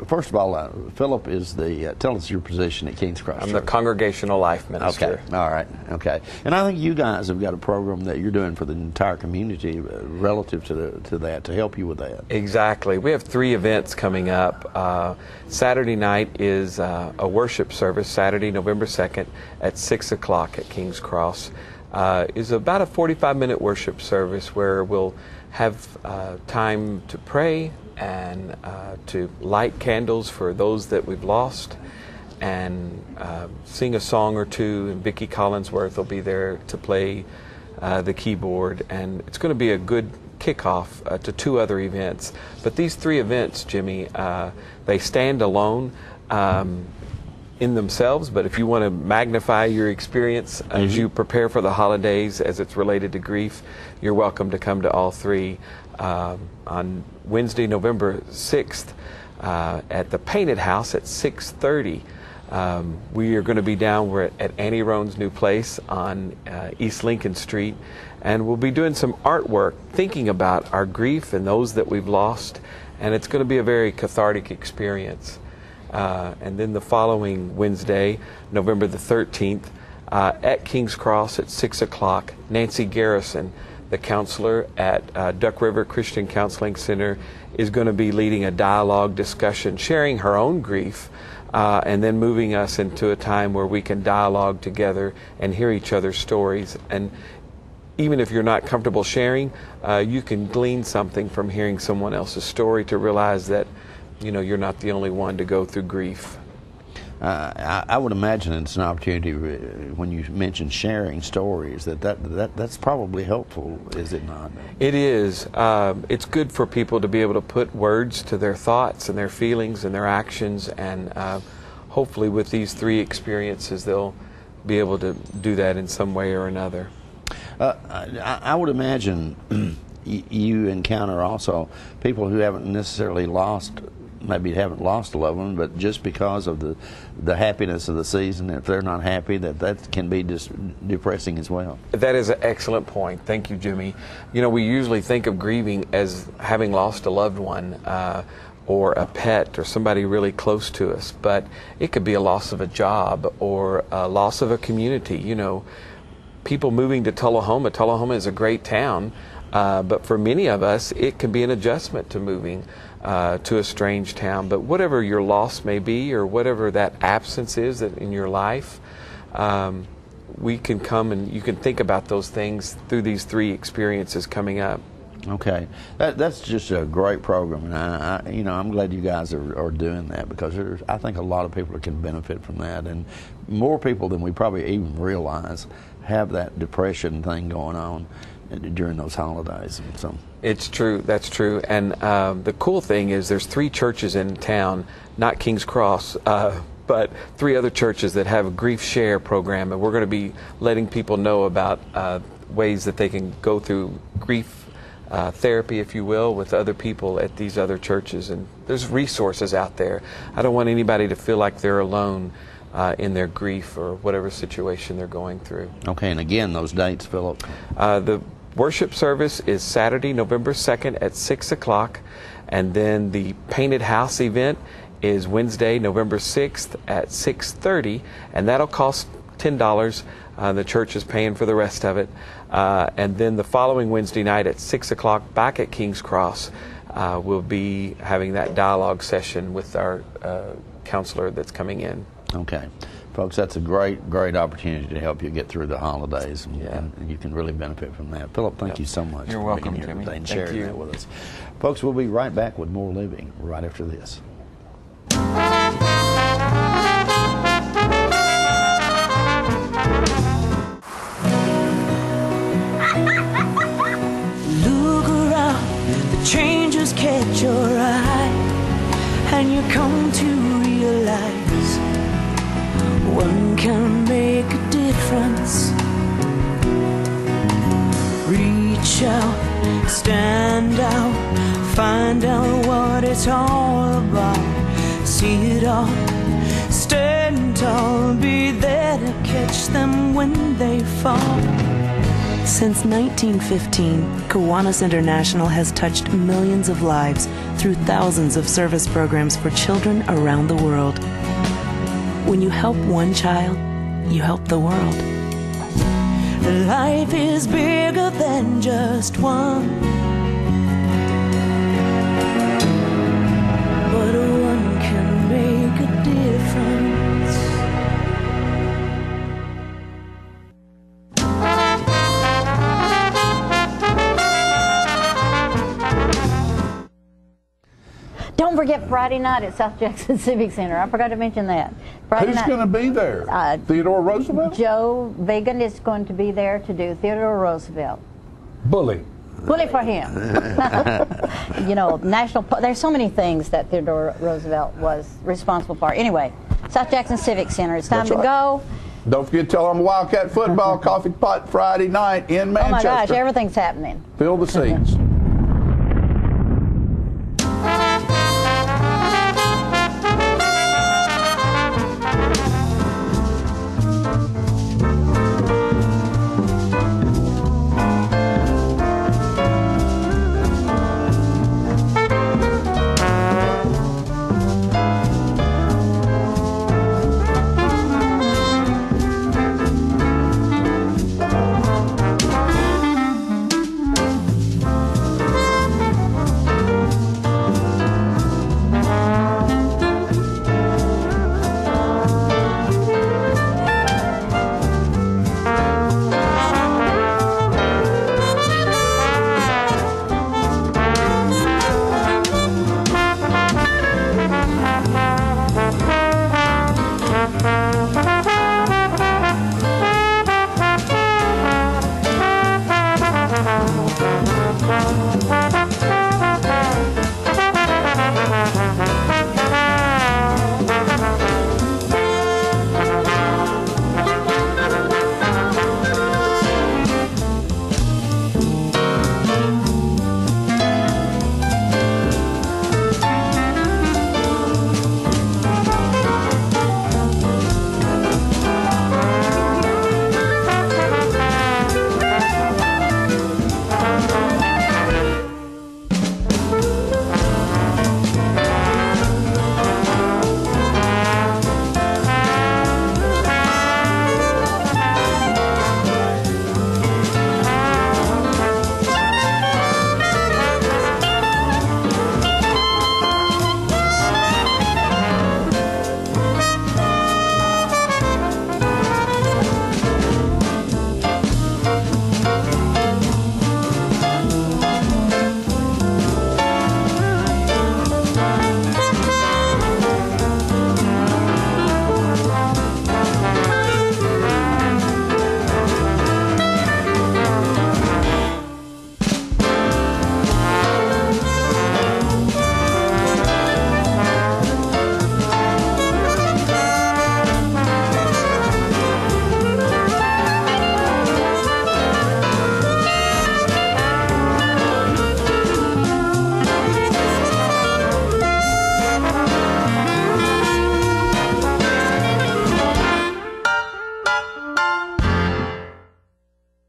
first of all, Philip is tell us your position at King's Cross. I'm the Congregational Life Minister. Okay, all right, okay. And I think you guys have got a program that you're doing for the entire community relative to that, to help you with that. Exactly. We have 3 events coming up. Saturday night is a worship service, Saturday, November 2nd at 6 o'clock at King's Cross. Is about a 45-minute worship service where we'll have time to pray and to light candles for those that we've lost, and sing a song or two. And Vicki Collinsworth will be there to play the keyboard, and it's going to be a good kickoff to 2 other events. But these 3 events, Jimmy, they stand alone in themselves, but if you want to magnify your experience as you prepare for the holidays as it's related to grief, you're welcome to come to all 3. On Wednesday, November 6th, at the Painted House at 6:30, we are going to be down at Annie Roan's new place on East Lincoln Street, and we'll be doing some artwork thinking about our grief and those that we've lost, and it's going to be a very cathartic experience. And then the following Wednesday, November the 13th, at King's Cross at 6 o'clock, Nancy Garrison, the counselor at Duck River Christian Counseling Center, is going to be leading a dialogue discussion, sharing her own grief, and then moving us into a time where we can dialogue together and hear each other's stories. And even if you're not comfortable sharing, you can glean something from hearing someone else's story to realize that, you know, you're not the only one to go through grief. I would imagine it's an opportunity when you mention sharing stories that's probably helpful, is it not? It is. It's good for people to be able to put words to their thoughts and their feelings and their actions, and hopefully with these 3 experiences they'll be able to do that in some way or another. I would imagine you encounter also people who haven't necessarily maybe haven't lost a loved one, but just because of the happiness of the season, if they're not happy, that can be just depressing as well. That is an excellent point. Thank you, Jimmy. You know, we usually think of grieving as having lost a loved one or a pet or somebody really close to us, but it could be a loss of a job or a loss of a community. You know, people moving to Tullahoma. Tullahoma is a great town, but for many of us, it can be an adjustment to moving to a strange town. But whatever your loss may be, or whatever that absence is in your life, we can come and you can think about those things through these 3 experiences coming up. Okay, that's just a great program, and I'm glad you guys are doing that, because I think a lot of people can benefit from that, and more people than we probably even realize have that depression thing going on during those holidays. So it's true. That's true. And the cool thing is there's 3 churches in town, not King's Cross, but 3 other churches that have a grief share program, and we're going to be letting people know about ways that they can go through grief therapy, if you will, with other people at these other churches. And there's resources out there. I don't want anybody to feel like they're alone in their grief or whatever situation they're going through. Okay, and again, those dates, Philip. The worship service is Saturday, November 2nd at 6 o'clock, and then the Painted House event is Wednesday, November 6th at 6:30, and that'll cost $10. The church is paying for the rest of it. And then the following Wednesday night at 6 o'clock back at King's Cross, we'll be having that dialogue session with our counselor that's coming in. Okay. Folks, that's a great opportunity to help you get through the holidays, and you can really benefit from that. Philip, thank you so much You're for welcome, being here Jimmy. today and Thank sharing you. that with us. Folks, we'll be right back with more living right after this. Look around, the changes catch your eye, and you come to realize one can make a difference. Reach out, stand out, find out what it's all about. See it all, stand tall, be there to catch them when they fall. Since 1915, Kiwanis International has touched millions of lives through thousands of service programs for children around the world. When you help one child, you help the world. Life is bigger than just one, but one can make a difference. Don't forget Friday night at South Jackson Civic Center. I forgot to mention that. Friday Who's going to be there? Theodore Roosevelt? Joe Vegan is going to be there to do Theodore Roosevelt. Bully. Bully for him. You know, there's so many things that Theodore Roosevelt was responsible for. Anyway, South Jackson Civic Center. It's time to go. Don't forget to tell them Wildcat Football Coffee Pot Friday night in Manchester. Oh my gosh, everything's happening. Fill the seats.